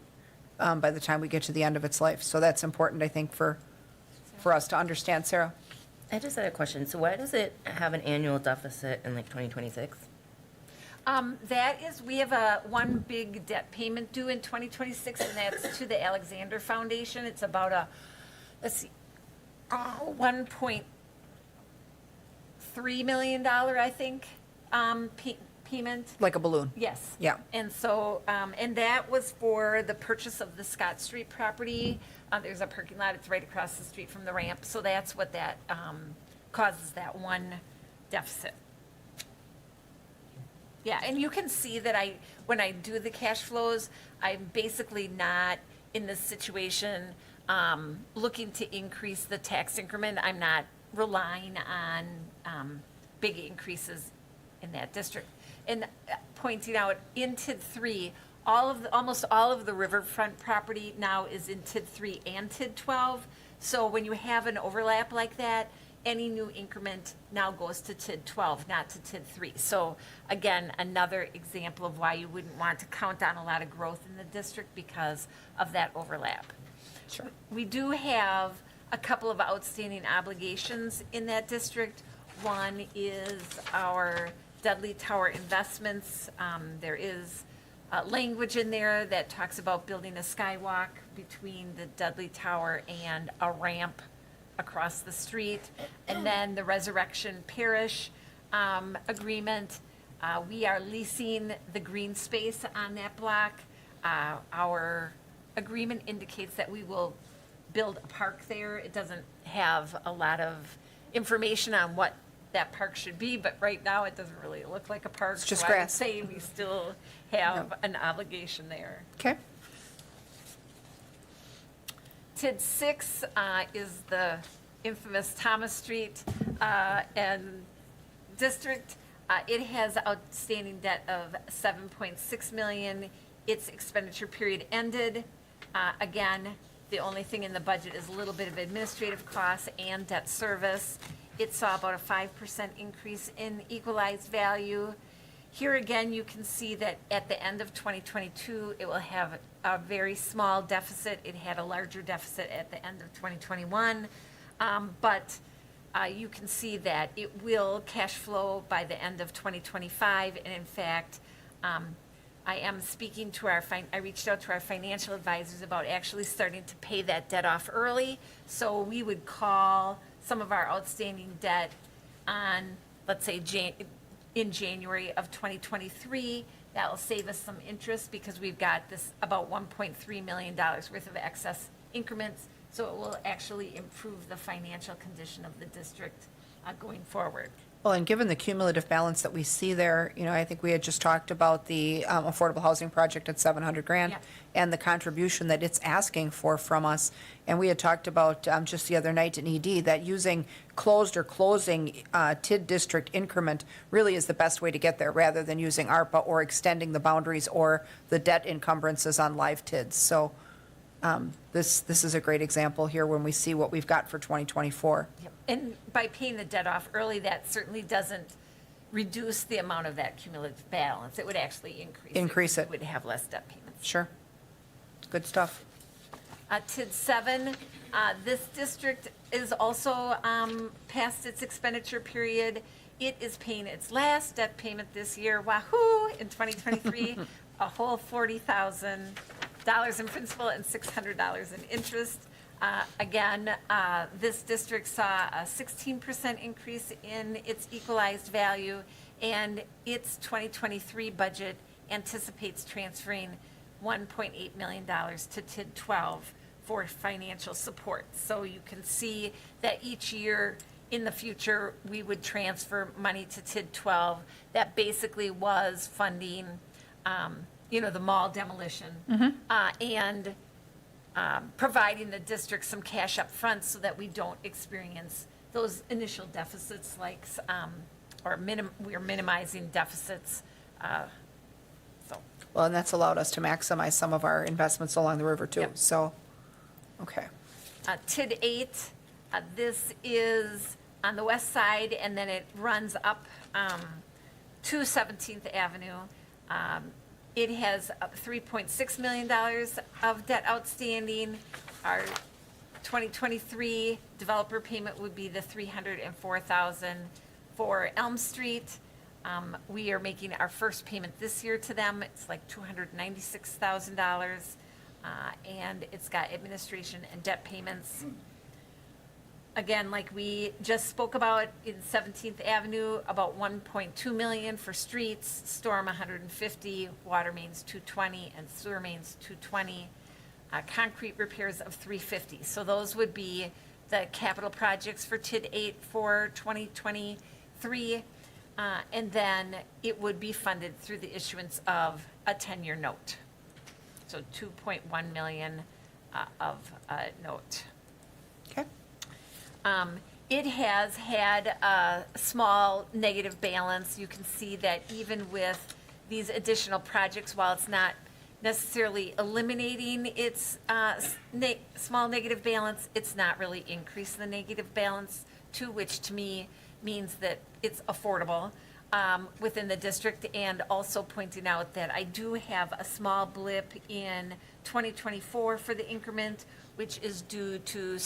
by the time we get to the end of its life. So that's important, I think, for us to understand. Sarah? I just had a question. So why does it have an annual deficit in like 2026? We have one big debt payment due in 2026, and that's to the Alexander Foundation. It's about $1.3 million, I think, payment. Like a balloon? Yes. Yeah. And so, and that was for the purchase of the Scott Street property. There's a parking lot, it's right across the street from the ramp. So that's what that causes that one deficit. Yeah, and you can see that when I do the cash flows, I'm basically not in this situation looking to increase the tax increment. I'm not relying on big increases in that district. And pointing out in TID3, almost all of the riverfront property now is in TID3 and TID12. So when you have an overlap like that, any new increment now goes to TID12, not to TID3. So again, another example of why you wouldn't want to count on a lot of growth in the district because of that overlap. Sure. We do have a couple of outstanding obligations in that district. One is our Dudley Tower investments. There is language in there that talks about building a skywalk between the Dudley Tower and a ramp across the street. And then the Resurrection Parish agreement. We are leasing the green space on that block. Our agreement indicates that we will build a park there. It doesn't have a lot of information on what that park should be, but right now it doesn't really look like a park. It's just so I would grass. say we still have an obligation there. Okay. TID 6 is the infamous Thomas Street and district. It has outstanding debt of $7.6 million. Its expenditure period ended. Again, the only thing in the budget is a little bit of administrative costs and debt service. It saw about a 5% increase in equalized value. Here again, you can see that at the end of 2022, it will have a very small deficit. It had a larger deficit at the end of 2021. But you can see that it will cash flow by the end of 2025. And in fact, I am speaking to I reached out to our financial advisors about actually starting to pay that debt off early. So we would call some of our outstanding debt on, let's say, in January of 2023. That will save us some interest because we've got this about $1.3 million worth of excess increments. So it will actually improve the financial condition of the district going forward. Well, and given the cumulative balance that we see there, I think we had just talked about the affordable housing project at 700 grand Yeah. and the contribution that it's asking for from us. And we had talked about just the other night in ED that using closed or closing TID district increment really is the best way to get there, rather than using ARPA or extending the boundaries or the debt encumbrances on live TIDs. So this is a great example here when we see what we've got for 2024. Yep. And by paying the debt off early, that certainly doesn't reduce the amount of that cumulative balance. It would actually increase it. Increase it. We would have less debt payments. Sure. Good stuff. TID 7, this district is also past its expenditure period. It is paying its last debt payment this year, wahoo, in 2023, a whole $40,000 in principal and $600 in interest. Again, this district saw a 16% increase in its equalized value, and its 2023 budget anticipates transferring $1.8 million to TID 12 for financial support. So you can see that each year in the future, we would transfer money to TID 12 that basically was funding, the mall demolition. And providing the district some cash up front so that we don't experience those initial deficits we're minimizing deficits. Well, and that's allowed us to maximize some of our investments along the river too. Yep. So, okay. TID 8, this is on the west side, and then it runs up to 17th Avenue. It has $3.6 million of debt outstanding. Our 2023 developer payment would be the $304,000 for Elm Street. We are making our first payment this year to them. It's like $296,000. And it's got administration and debt payments. Again, like we just spoke about in 17th Avenue, about 1.2 million for streets, storm 150, water mains 220, and sewer mains 220. Concrete repairs of 350. So those would be the capital projects for TID 8 for 2023. And then it would be funded through the issuance of a 10-year note. So 2.1 million of a note. Okay. It has had a small negative balance. You can see that even with these additional projects, while it's not necessarily eliminating its small negative balance, it's not really increasing the negative balance too, which to me means that it's affordable within the district, and also pointing out that I do have a small blip in 2024 for the increment, which is due to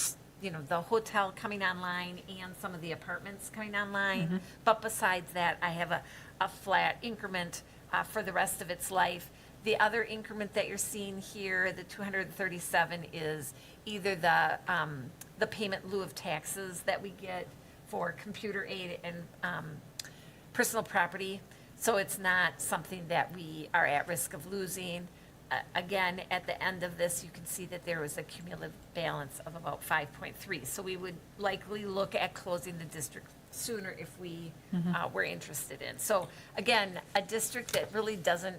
the hotel coming online and some of the apartments coming online. But besides that, I have a flat increment for the rest of its life. The other increment that you're seeing here, the 237, is either the payment in lieu of taxes that we get for computer aid and personal property. So it's not something that we are at risk of losing. Again, at the end of this, you can see that there was a cumulative balance of about 5.3. So we would likely look at closing the district sooner if we were interested in. So again, a district that really doesn't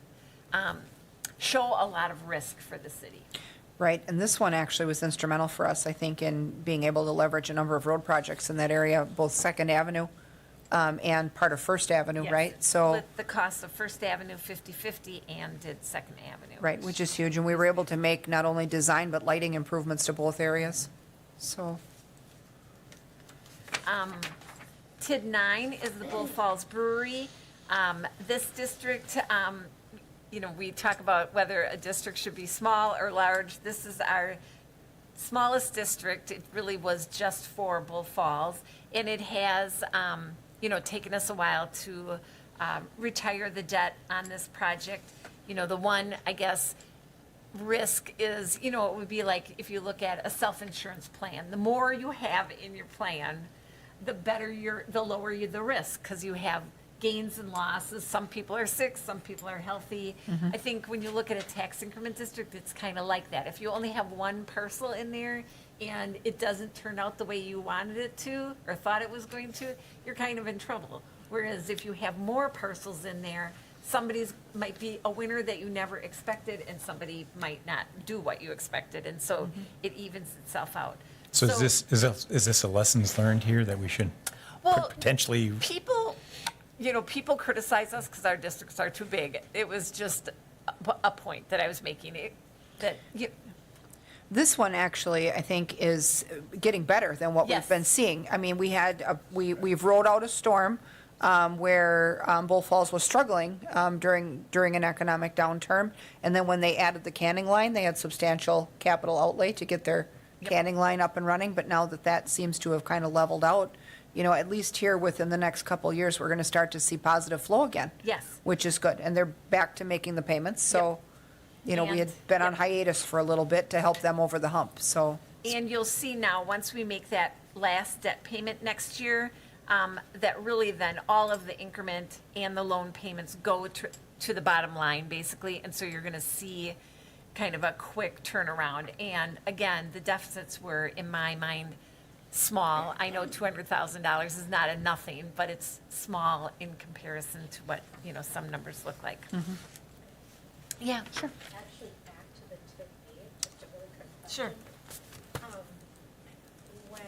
show a lot of risk for the city. Right, and this one actually was instrumental for us, I think, in being able to leverage a number of road projects in that area, both Second Avenue and part of First Avenue, Yes. right? So, Split the cost of First Avenue 50/50 and did Second Avenue. right, which is huge, and we were able to make not only design but lighting improvements to both areas. So, TID 9 is the Bull Falls Brewery. This district, we talk about whether a district should be small or large. This is our smallest district. It really was just for Bull Falls, and it has, taken us a while to retire the debt on this project. The one, I guess, risk is, it would be like if you look at a self-insurance plan. The more you have in your plan, the lower the risk, because you have gains and losses. Some people are sick, some people are healthy. Mm-hmm. I think when you look at a tax increment district, it's kind of like that. If you only have one parcel in there, and it doesn't turn out the way you wanted it to or thought it was going to, you're kind of in trouble. Whereas if you have more parcels in there, somebody's might be a winner that you never expected, and somebody might not do what you expected, and so it evens itself out. So is this a lessons learned here that we should Well, potentially? people criticize us because our districts are too big. It was just a point that I was making, This one actually, I think, is getting better than what we've Yes. been seeing. I mean, we've rode out a storm where Bull Falls was struggling during an economic downturn. And then when they added the canning line, they had substantial capital outlay to get their canning line up and running. But now that seems to have kind of leveled out, at least here within the next couple of years, we're going to start to see positive flow again. Yes. Which is good. And they're back to making the payments. So, we had And- been on yep. hiatus for a little bit to help them over the hump. So, And you'll see now, once we make that last debt payment next year, that really then all of the increment and the loan payments go to the bottom line, basically. And so you're going to see kind of a quick turnaround. And again, the deficits were, in my mind, small. I know $200,000 is not a nothing, but it's small in comparison to what, some numbers look like. Yeah, sure. Actually, back to the tip eight, just a really quick question. Sure. When,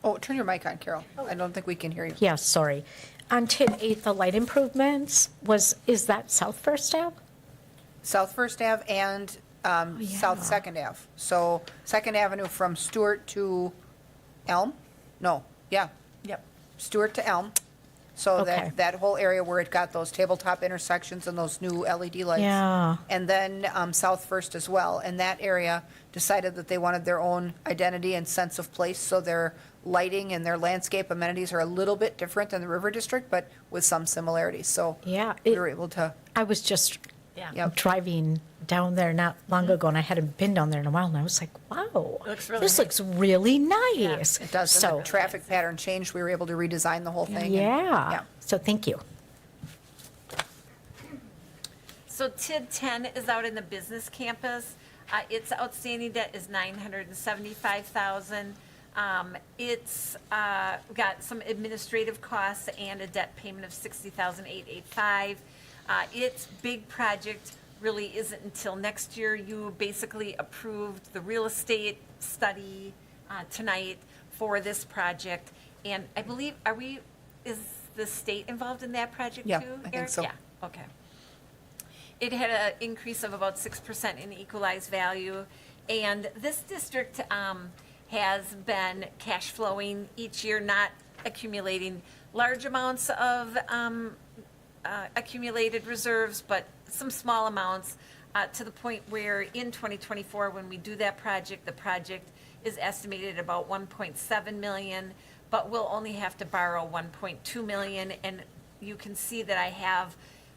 oh, turn your mic on, Carol. I don't think we can hear you. yeah, sorry. On tip eight, the light improvements, is that South First Ave? South First Ave and South yeah. Second Ave. So Second Avenue from Stewart to Elm? No, yeah, Yep. Stewart to Elm. So Okay. that whole area where it got those tabletop intersections and those new LED lights. Yeah. And then South First as well. And that area decided that they wanted their own identity and sense of place. So their lighting and their landscape amenities are a little bit different than the River District, but with some similarities. So Yeah, we were able to, I was just Yeah. Yep. driving down there not long ago, and I hadn't been down there in a while, and I was like, wow. Looks really This nice. looks really nice. it does. And So, the traffic pattern changed. We were able to redesign the whole thing. and- yeah, so thank you. So TID 10 is out in the business campus. Its outstanding debt is $975,000. It's got some administrative costs and a debt payment of $60,885. Its big project really isn't until next year. You basically approved the real estate study tonight for this project. And I believe, is the state involved in that project too, Yeah, Eric? I think so. Yeah, okay. It had an increase of about 6% in equalized value. And this district has been cash flowing each year, not accumulating large amounts of accumulated reserves, but some small amounts to the point where in 2024, when we do that project, the project is estimated at about 1.7 million, but we'll only have to borrow 1.2 million. And you can see that I have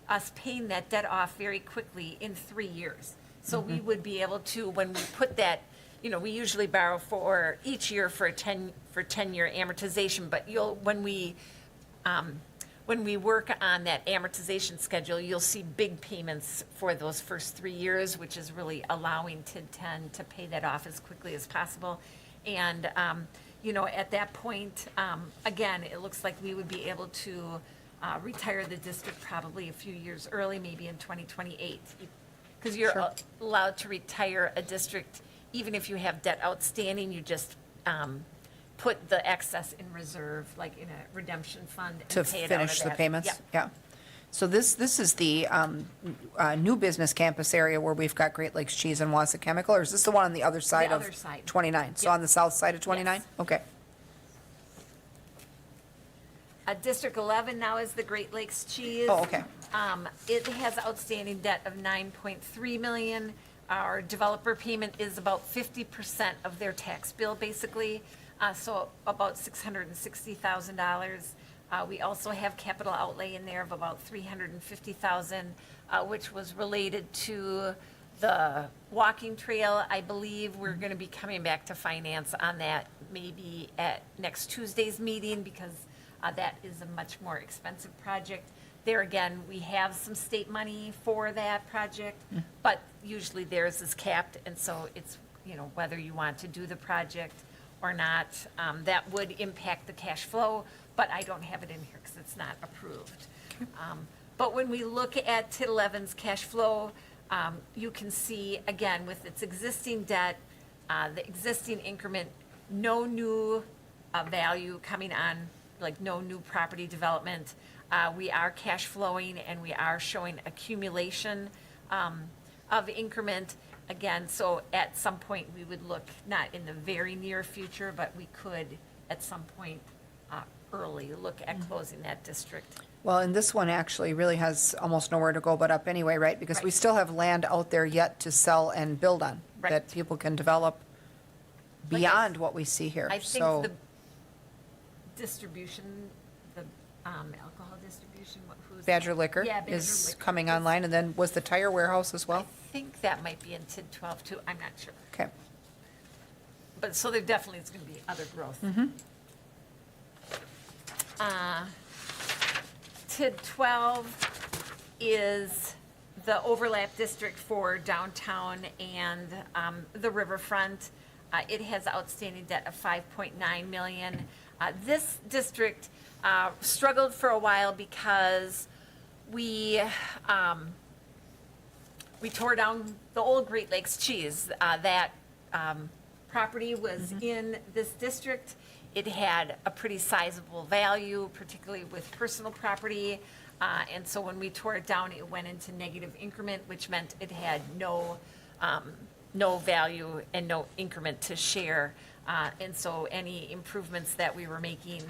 us paying that debt off very quickly in 3 years. So we would be able to, when we put that, we usually borrow for each year for 10-year amortization, but when we work on that amortization schedule, you'll see big payments for those first 3 years, which is really allowing TID 10 to pay that off as quickly as possible. And, at that point, again, it looks like we would be able to retire the district probably a few years early, maybe in 2028. Because you're Sure. allowed to retire a district, even if you have debt outstanding, you just put the excess in reserve, like in a redemption fund, To and pay it out of finish the that. payments? Yep. Yeah. So this is the new business campus area where we've got Great Lakes Cheese and Wausau Chemical, or is this the one on the other side of other side. 29? So Yep. on the south side of 29? Yes. Okay. District 11 now is the Great Lakes Cheese. Oh, okay. It has outstanding debt of 9.3 million. Our developer payment is about 50% of their tax bill, basically, so about $660,000. We also have capital outlay in there of about $350,000, which was related to the walking trail. I believe we're going to be coming back to finance on that maybe at next Tuesday's meeting, because that is a much more expensive project. There again, we have some state money for that project, but usually theirs is capped, and so it's, whether you want to do the project or not. That would impact the cash flow, but I don't have it in here because it's not approved. But when we look at TID 11's cash flow, you can see, again, with its existing debt, the existing increment, no new value coming on, like no new property development. We are cash flowing and we are showing accumulation of increment. Again, so at some point, we would look, not in the very near future, but we could, at some point, early, look at closing that district. Well, and this one actually really has almost nowhere to go but up anyway, right? Because we Right. still have land out there yet to sell and build on, that Right. people can develop Like I beyond s- what we see here. I think So the distribution, the alcohol distribution, who's? Badger Liquor Yeah, Badger is Liquor coming is- online, and then was the tire warehouse as I well? think that might be in TID 12 too, I'm not sure. Okay. But, so there definitely is going to be other growth. TID 12 is the overlap district for downtown and the riverfront. It has outstanding debt of 5.9 million. This district struggled for a while because we tore down the old Great Lakes cheese. That property was in this district. It had a pretty sizable value, particularly with personal property. And so when we tore it down, it went into negative increment, which meant it had no value and no increment to share. And so any improvements that we were making,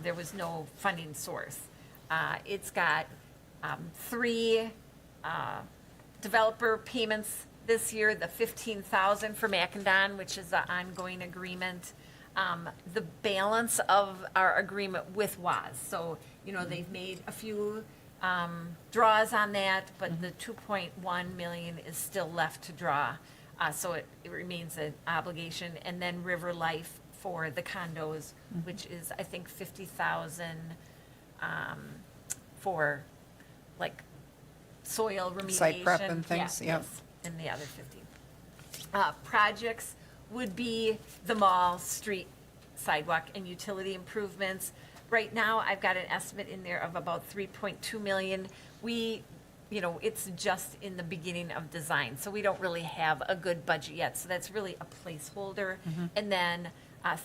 there was no funding source. It's got 3 developer payments this year, the $15,000 for Macandon, which is the ongoing agreement. The balance of our agreement with WAS. So, they've made a few draws on that, but the 2.1 million is still left to draw. So it remains an obligation. And then River Life for the condos, which is, I think, 50,000 for like soil remediation. Site prep and things, Yeah, yep. yes, and the other 50. Projects would be the mall, street, sidewalk, and utility improvements. Right now, I've got an estimate in there of about 3.2 million. It's just in the beginning of design, so we don't really have a good budget yet, so that's really a placeholder. And then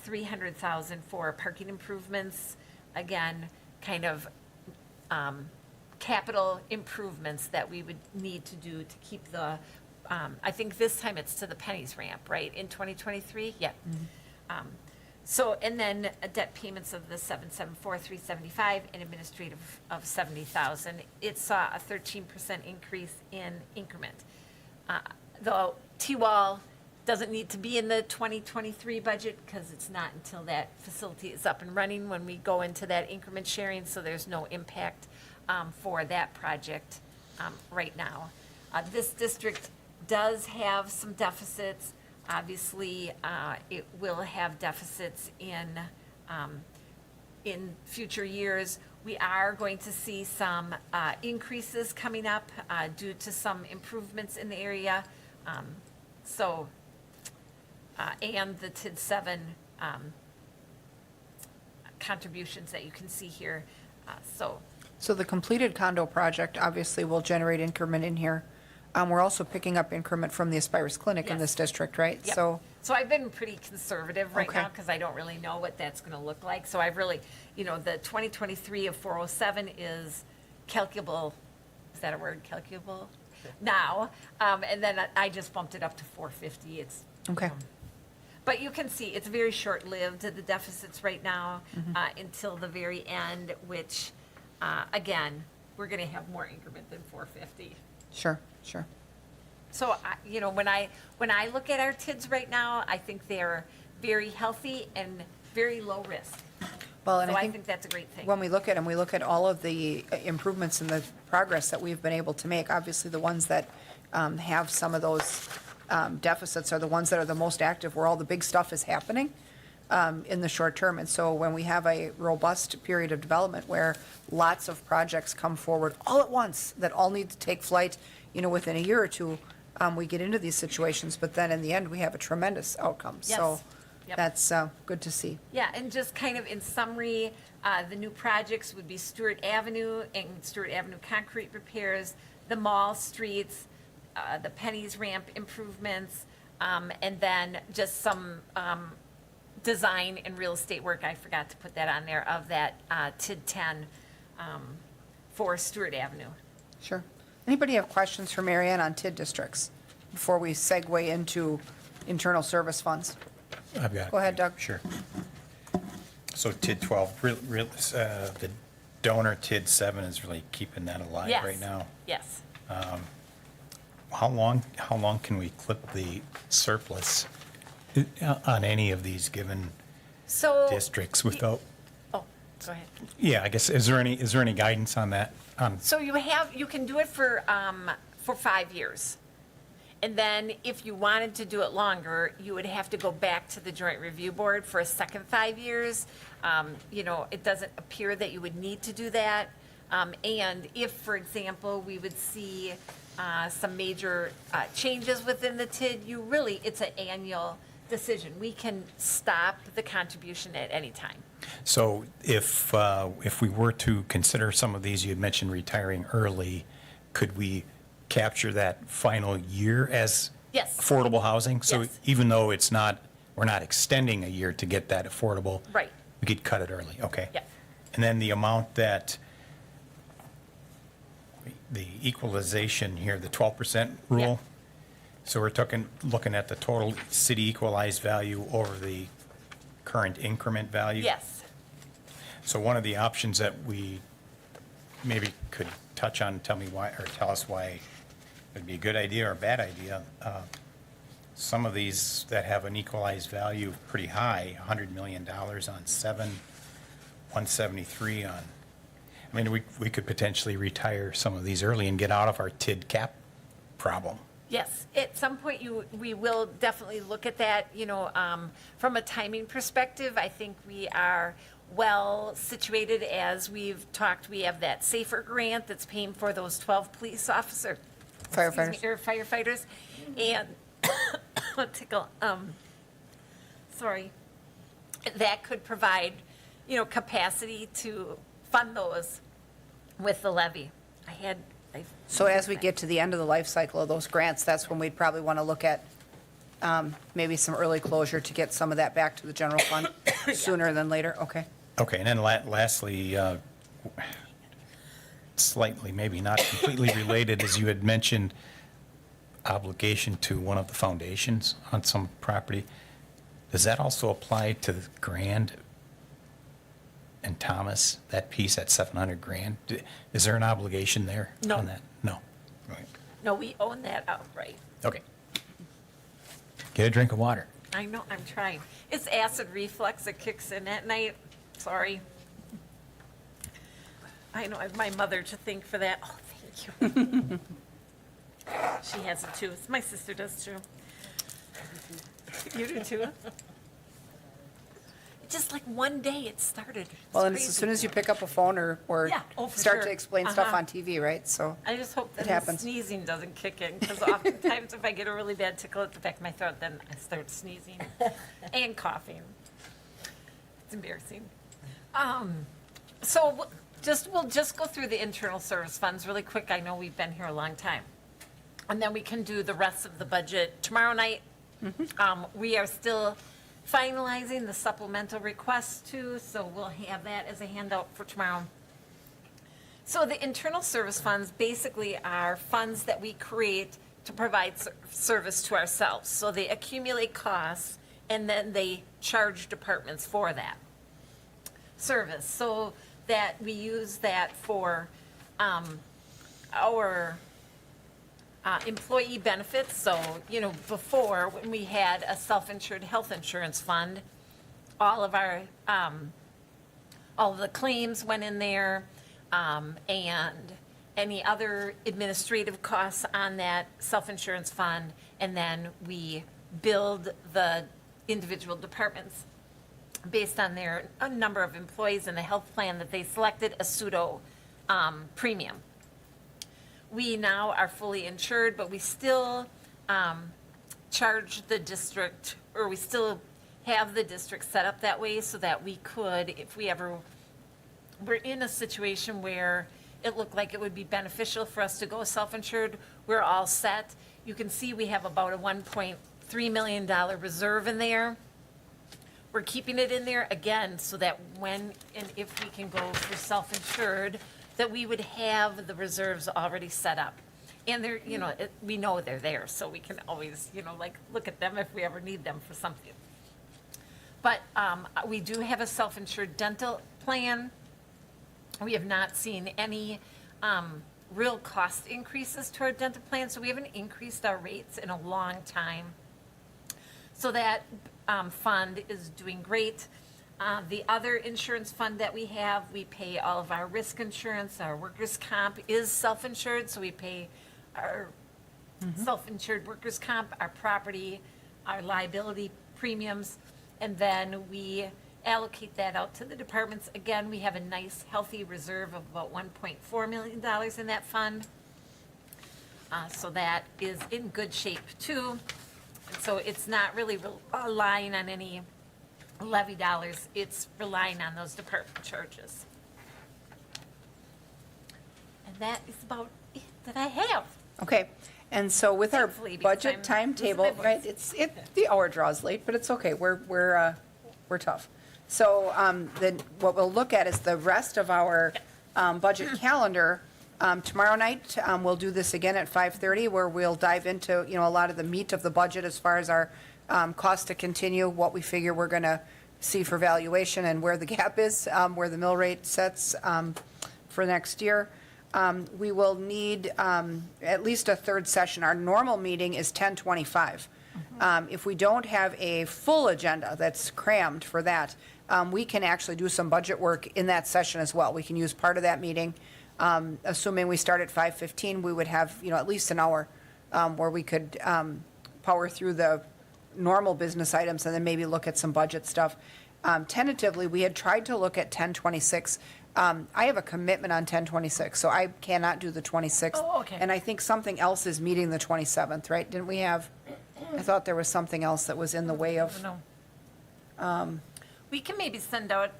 300,000 for parking improvements, again, kind of capital improvements that we would need to do to keep the, I think this time it's to the Pennies ramp, right, in 2023? Yeah. So, and then debt payments of the 774,375 and administrative of 70,000. It saw a 13% increase in increment. The T-wall doesn't need to be in the 2023 budget because it's not until that facility is up and running when we go into that increment sharing, so there's no impact for that project right now. This district does have some deficits. Obviously, it will have deficits in future years. We are going to see some increases coming up due to some improvements in the area. And the TID 7 contributions that you can see here. So the completed condo project obviously will generate increment in here. We're also picking up increment from the Aspirus Clinic in Yes. this district, right? Yep. So, I've been pretty conservative right Okay. now because I don't really know what that's going to look like. So I've really, the 2023 of 407 is calculable. Is that a word, calculable? Now, and then I just bumped it up to 450. It's okay. But you can see it's very short-lived, the deficits right now, until the very end, which, again, we're going to have more increment than 450. Sure, sure. So, when I look at our TIDs right now, I think they're very healthy and very low risk. Well, and So I I think think that's a great thing. when we look at them, we look at all of the improvements and the progress that we've been able to make. Obviously, the ones that have some of those deficits are the ones that are the most active, where all the big stuff is happening in the short term. And so when we have a robust period of development where lots of projects come forward all at once that all need to take flight, within a year or two, we get into these situations, but then in the end, we have a tremendous outcome. So Yes. Yep. that's good to see. Yeah, and just kind of in summary, the new projects would be Stewart Avenue and Stewart Avenue concrete repairs, the mall streets, the Penny's ramp improvements, and then just some design and real estate work, I forgot to put that on there, of that TID 10 for Stewart Avenue. Sure. Anybody have questions for Marianne on TID districts before we segue into internal service funds? I've got. Go ahead, Doug. Sure. So TID 12, the donor TID 7 is really keeping that alive Yes. right now. Yes. How long can we clip the surplus on any of these given So. districts without, Oh, go ahead. yeah, I guess, is there any guidance on that? So you can do it for 5 years. And then if you wanted to do it longer, you would have to go back to the joint review board for a second 5 years. It doesn't appear that you would need to do that. And if, for example, we would see some major changes within the TID, it's an annual decision. We can stop the contribution at any time. So if we were to consider some of these, you had mentioned retiring early, could we capture that final year as Yes. affordable housing? So Yes. even though we're not extending a year to get that affordable. Right. We could cut it early, okay? Yeah. And then the amount that, the equalization here, the 12% rule? Yeah. So we're looking at the total city equalized value over the current increment value? Yes. So one of the options that we maybe could touch on, tell us why it'd be a good idea or a bad idea. Some of these that have an equalized value pretty high, $100 million on 173 on, I mean, we could potentially retire some of these early and get out of our TID cap problem. Yes, at some point we will definitely look at that, from a timing perspective. I think we are well situated as we've talked. We have that SAFER grant that's paying for those 12 police officers. Firefighters. Or firefighters. And, tickle, sorry, that could provide, capacity to fund those with the levy. So as we get to the end of the life cycle of those grants, that's when we'd probably want to look at maybe some early closure to get some of that back to the general fund sooner than later, okay? Okay, and then lastly, slightly, maybe not completely related, as you had mentioned, obligation to one of the foundations on some property. Does that also apply to the Grand and Thomas, that piece at 700 grand? Is there an obligation there No. on that? No. Right. No, we own that outright. Okay. Get a drink of water. I know, I'm trying. It's acid reflux that kicks in at night. Sorry. I know, I have my mother to thank for that. Oh, thank you. She has it too. My sister does too. You do too? Just like one day it started. It's Well, and as crazy. soon as you pick up a phone or Yeah, oh, for start to sure. explain stuff Uh-huh. on TV, right? So, I just hope that It the happens. sneezing doesn't kick in, because oftentimes if I get a really bad tickle at the back of my throat, then I start sneezing and coughing. It's embarrassing. So we'll just go through the internal service funds really quick. I know we've been here a long time. And then we can do the rest of the budget tomorrow night. We are still finalizing the supplemental requests too, so we'll have that as a handout for tomorrow. So the internal service funds basically are funds that we create to provide service to ourselves. So they accumulate costs and then they charge departments for that service. So that we use that for our employee benefits. So, before, when we had a self-insured health insurance fund, all of the claims went in there, and any other administrative costs on that self-insurance fund, and then we billed the individual departments based on their number of employees and the health plan that they selected, a pseudo premium. We now are fully insured, but we still charge the district, or we still have the district set up that way so that we could, if we ever were in a situation where it looked like it would be beneficial for us to go self-insured, we're all set. You can see we have about a $1.3 million reserve in there. We're keeping it in there again so that when and if we can go for self-insured, that we would have the reserves already set up. And they're, you know, we know they're there, so we can always, you know, like, look at them if we ever need them for something. But we do have a self-insured dental plan. We have not seen any real cost increases to our dental plan, so we haven't increased our rates in a long time. So that fund is doing great. The other insurance fund that we have, we pay all of our risk insurance. Our workers' comp is self-insured, so we pay our self-insured workers' comp, our property, our liability premiums, and then we allocate that out to the departments. Again, we have a nice, healthy reserve of about $1.4 million in that fund. So that is in good shape, too. And so it's not really relying on any levy dollars, it's relying on those department charges. And that is about it that I have. Okay, and so with our Thankfully, because I'm budget timetable, losing my right, voice. the hour draws late, but it's okay, we're tough. So, then what we'll look at is the rest of our, budget calendar. Tomorrow night, we'll do this again at 5:30, where we'll dive into, you know, a lot of the meat of the budget as far as our, cost to continue, what we figure we're gonna see for valuation and where the gap is, where the mill rate sets, for next year. We will need at least a third session. Our normal meeting is 10:25. If we don't have a full agenda that's crammed for that, we can actually do some budget work in that session as well. We can use part of that meeting. Assuming we start at 5:15, we would have, you know, at least an hour where we could power through the normal business items and then maybe look at some budget stuff. Tentatively, we had tried to look at 10:26. I have a commitment on 10:26, so I cannot do the 26th. Oh, okay. And I think something else is meeting the 27th, right? Didn't we have, I thought there was something else that was in the way of, No. We can maybe send out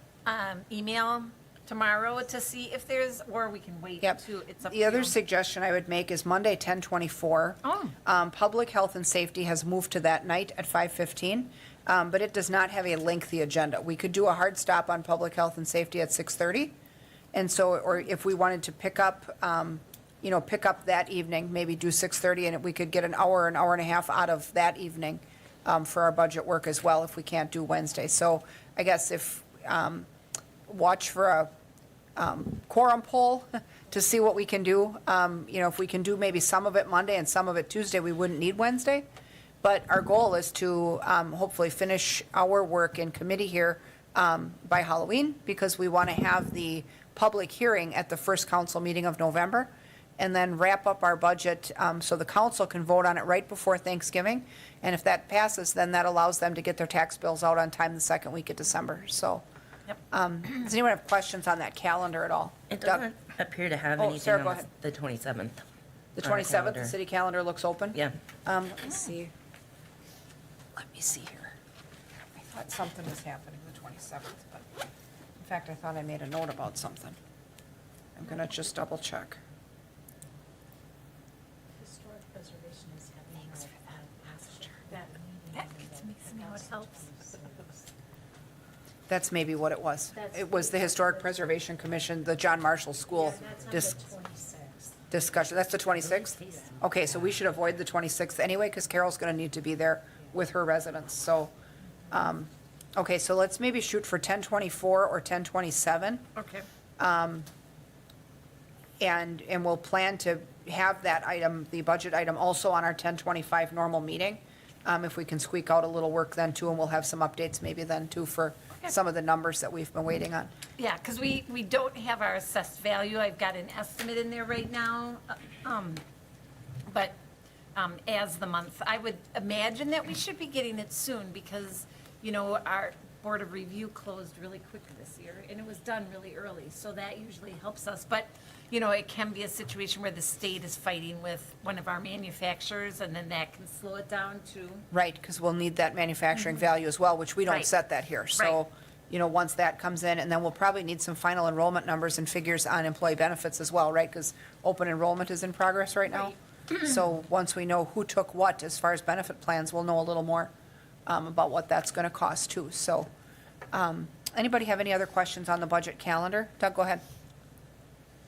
email tomorrow to see if there's, or we can wait yep. to, it's up to The other you. suggestion I would make is Monday, 10:24. Oh. Public health and safety has moved to that night at 5:15, but it does not have a lengthy agenda. We could do a hard stop on public health and safety at 6:30. And so, or if we wanted to pick up, you know, pick up that evening, maybe do 6:30, and we could get an hour and a half out of that evening for our budget work as well, if we can't do Wednesday. So I guess if, watch for a quorum poll to see what we can do. You know, if we can do maybe some of it Monday and some of it Tuesday, we wouldn't need Wednesday. But our goal is to hopefully finish our work in committee here by Halloween, because we want to have the public hearing at the first council meeting of November, and then wrap up our budget so the council can vote on it right before Thanksgiving. And if that passes, then that allows them to get their tax bills out on time the second week of December. So, Yep. does anyone have questions on that calendar at all? It Doug? doesn't appear to have Oh, anything Sarah, go on ahead. the 27th. The on our 27th, the calendar. city calendar looks open? Yeah. Let me see. Let me see here. I thought something was happening the 27th, but in fact, I thought I made a note about something. I'm gonna just double check. Historic preservation is having Thanks for that. That gets me, see how it helps. That's maybe what it was. It was the Historic Preservation Commission, the John Marshall School discussion. That's the 26th? Okay, so we should avoid the 26th anyway, because Carol's gonna need to be there with her residents, so. Okay, so let's maybe shoot for 10:24 or 10:27. Okay. And we'll plan to have that item, the budget item, also on our 10:25 normal meeting. If we can squeak out a little work then too, and we'll have some updates maybe then too for some of the numbers that we've been waiting on. Yeah, because we don't have our assessed value. I've got an estimate in there right now. But as the month, I would imagine that we should be getting it soon because, you know, our Board of Review closed really quick this year and it was done really early. So that usually helps us. But, you it can be a situation where the state is fighting with one of our manufacturers, and then that can slow it down too. Right, because we'll need that manufacturing value as well, which we don't Right. set that here. So, Right. once that comes in, and then we'll probably need some final enrollment numbers and figures on employee benefits as well, right? Because open enrollment is in progress right now. So once we know who took what as far as benefit plans, we'll know a little more about what that's going to cost too. So, anybody have any other questions on the budget calendar? Doug, go ahead.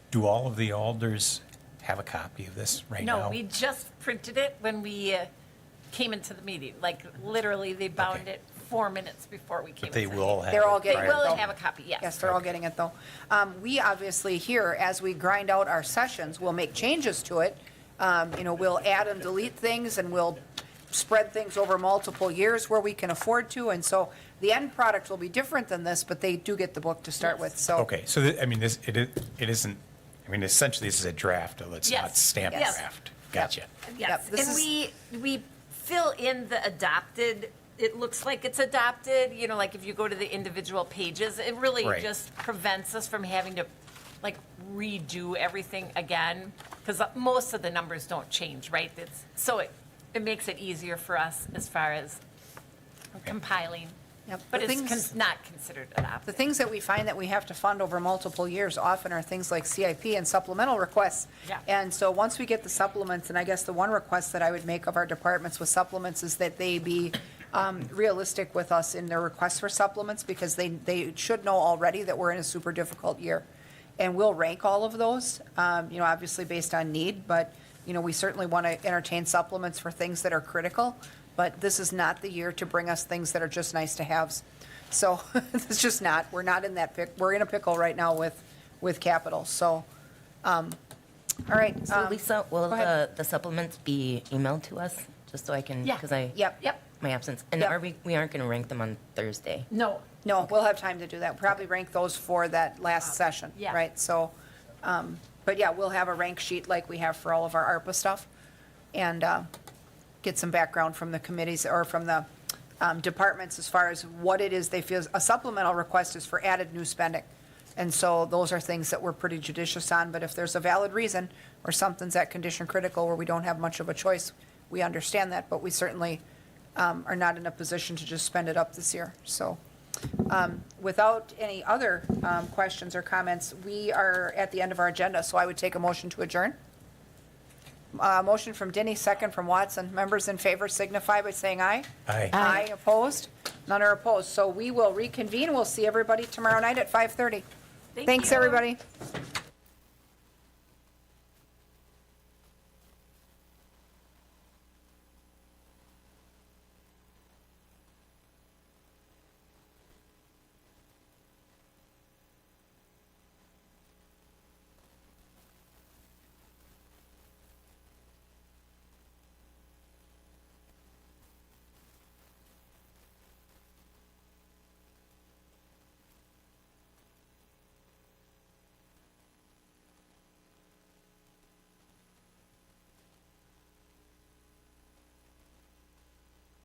Do all of the alders have a copy of this right now? No, we just printed it when we came into the meeting. Like, literally, they bound Okay. it 4 minutes before we came But they into the will meeting. have. They're all it getting They prior- will though. have a copy, yes. Yes, they're all getting it though. We obviously here, as we grind out our sessions, we'll make changes to it. We'll add and delete things, and we'll spread things over multiple years where we can afford to. And so the end product will be different than this, but they do get the book to start Yes. with, so. Okay, so, it isn't, essentially, this is a draft, it's Yes. not stamped Yes. draft. Gotcha. Yes, Yep, this and we fill in the adopted, it looks like it's adopted, like if you go to the individual pages, it really Right. just prevents us from having to, like, redo everything again, because most of the numbers don't change, right? So it makes it easier for us as far as compiling. Yep, But the it's things- not considered The adopted. things that we find that we have to fund over multiple years often are things like CIP and supplemental requests. Yeah. And so once we get the supplements, and I guess the one request that I would make of our departments with supplements is that they be realistic with us in their requests for supplements, because they should know already that we're in a super difficult year. And we'll rank all of those, obviously based on need, but, we certainly want to entertain supplements for things that are critical. But this is not the year to bring us things that are just nice to haves. So it's just not, we're not in that we're in a pickle right now with capital, so, all right. So Lisa, will go ahead. the supplements be emailed to us, just so I can, Yeah. because I, Yep, my absence, and Yep. we aren't going to rank them on Thursday? No, no, we'll have time to do that, probably rank those for that last session, yeah. right? So, but yeah, we'll have a rank sheet like we have for all of our ARPA stuff, and get some background from the committees or from the departments as far as what it is they feel. A supplemental request is for added new spending. And so those are things that we're pretty judicious on, but if there's a valid reason or something's at condition critical where we don't have much of a choice, we understand that, but we certainly are not in a position to just spend it up this year. So without any other questions or comments, we are at the end of our agenda, so I would take a motion to adjourn. Motion from Denny, second from Watson. Members in favor signify by saying aye. Aye. Aye, opposed? None are opposed. So we will reconvene. We'll see everybody tomorrow night at 5:30. Thanks, you. everybody.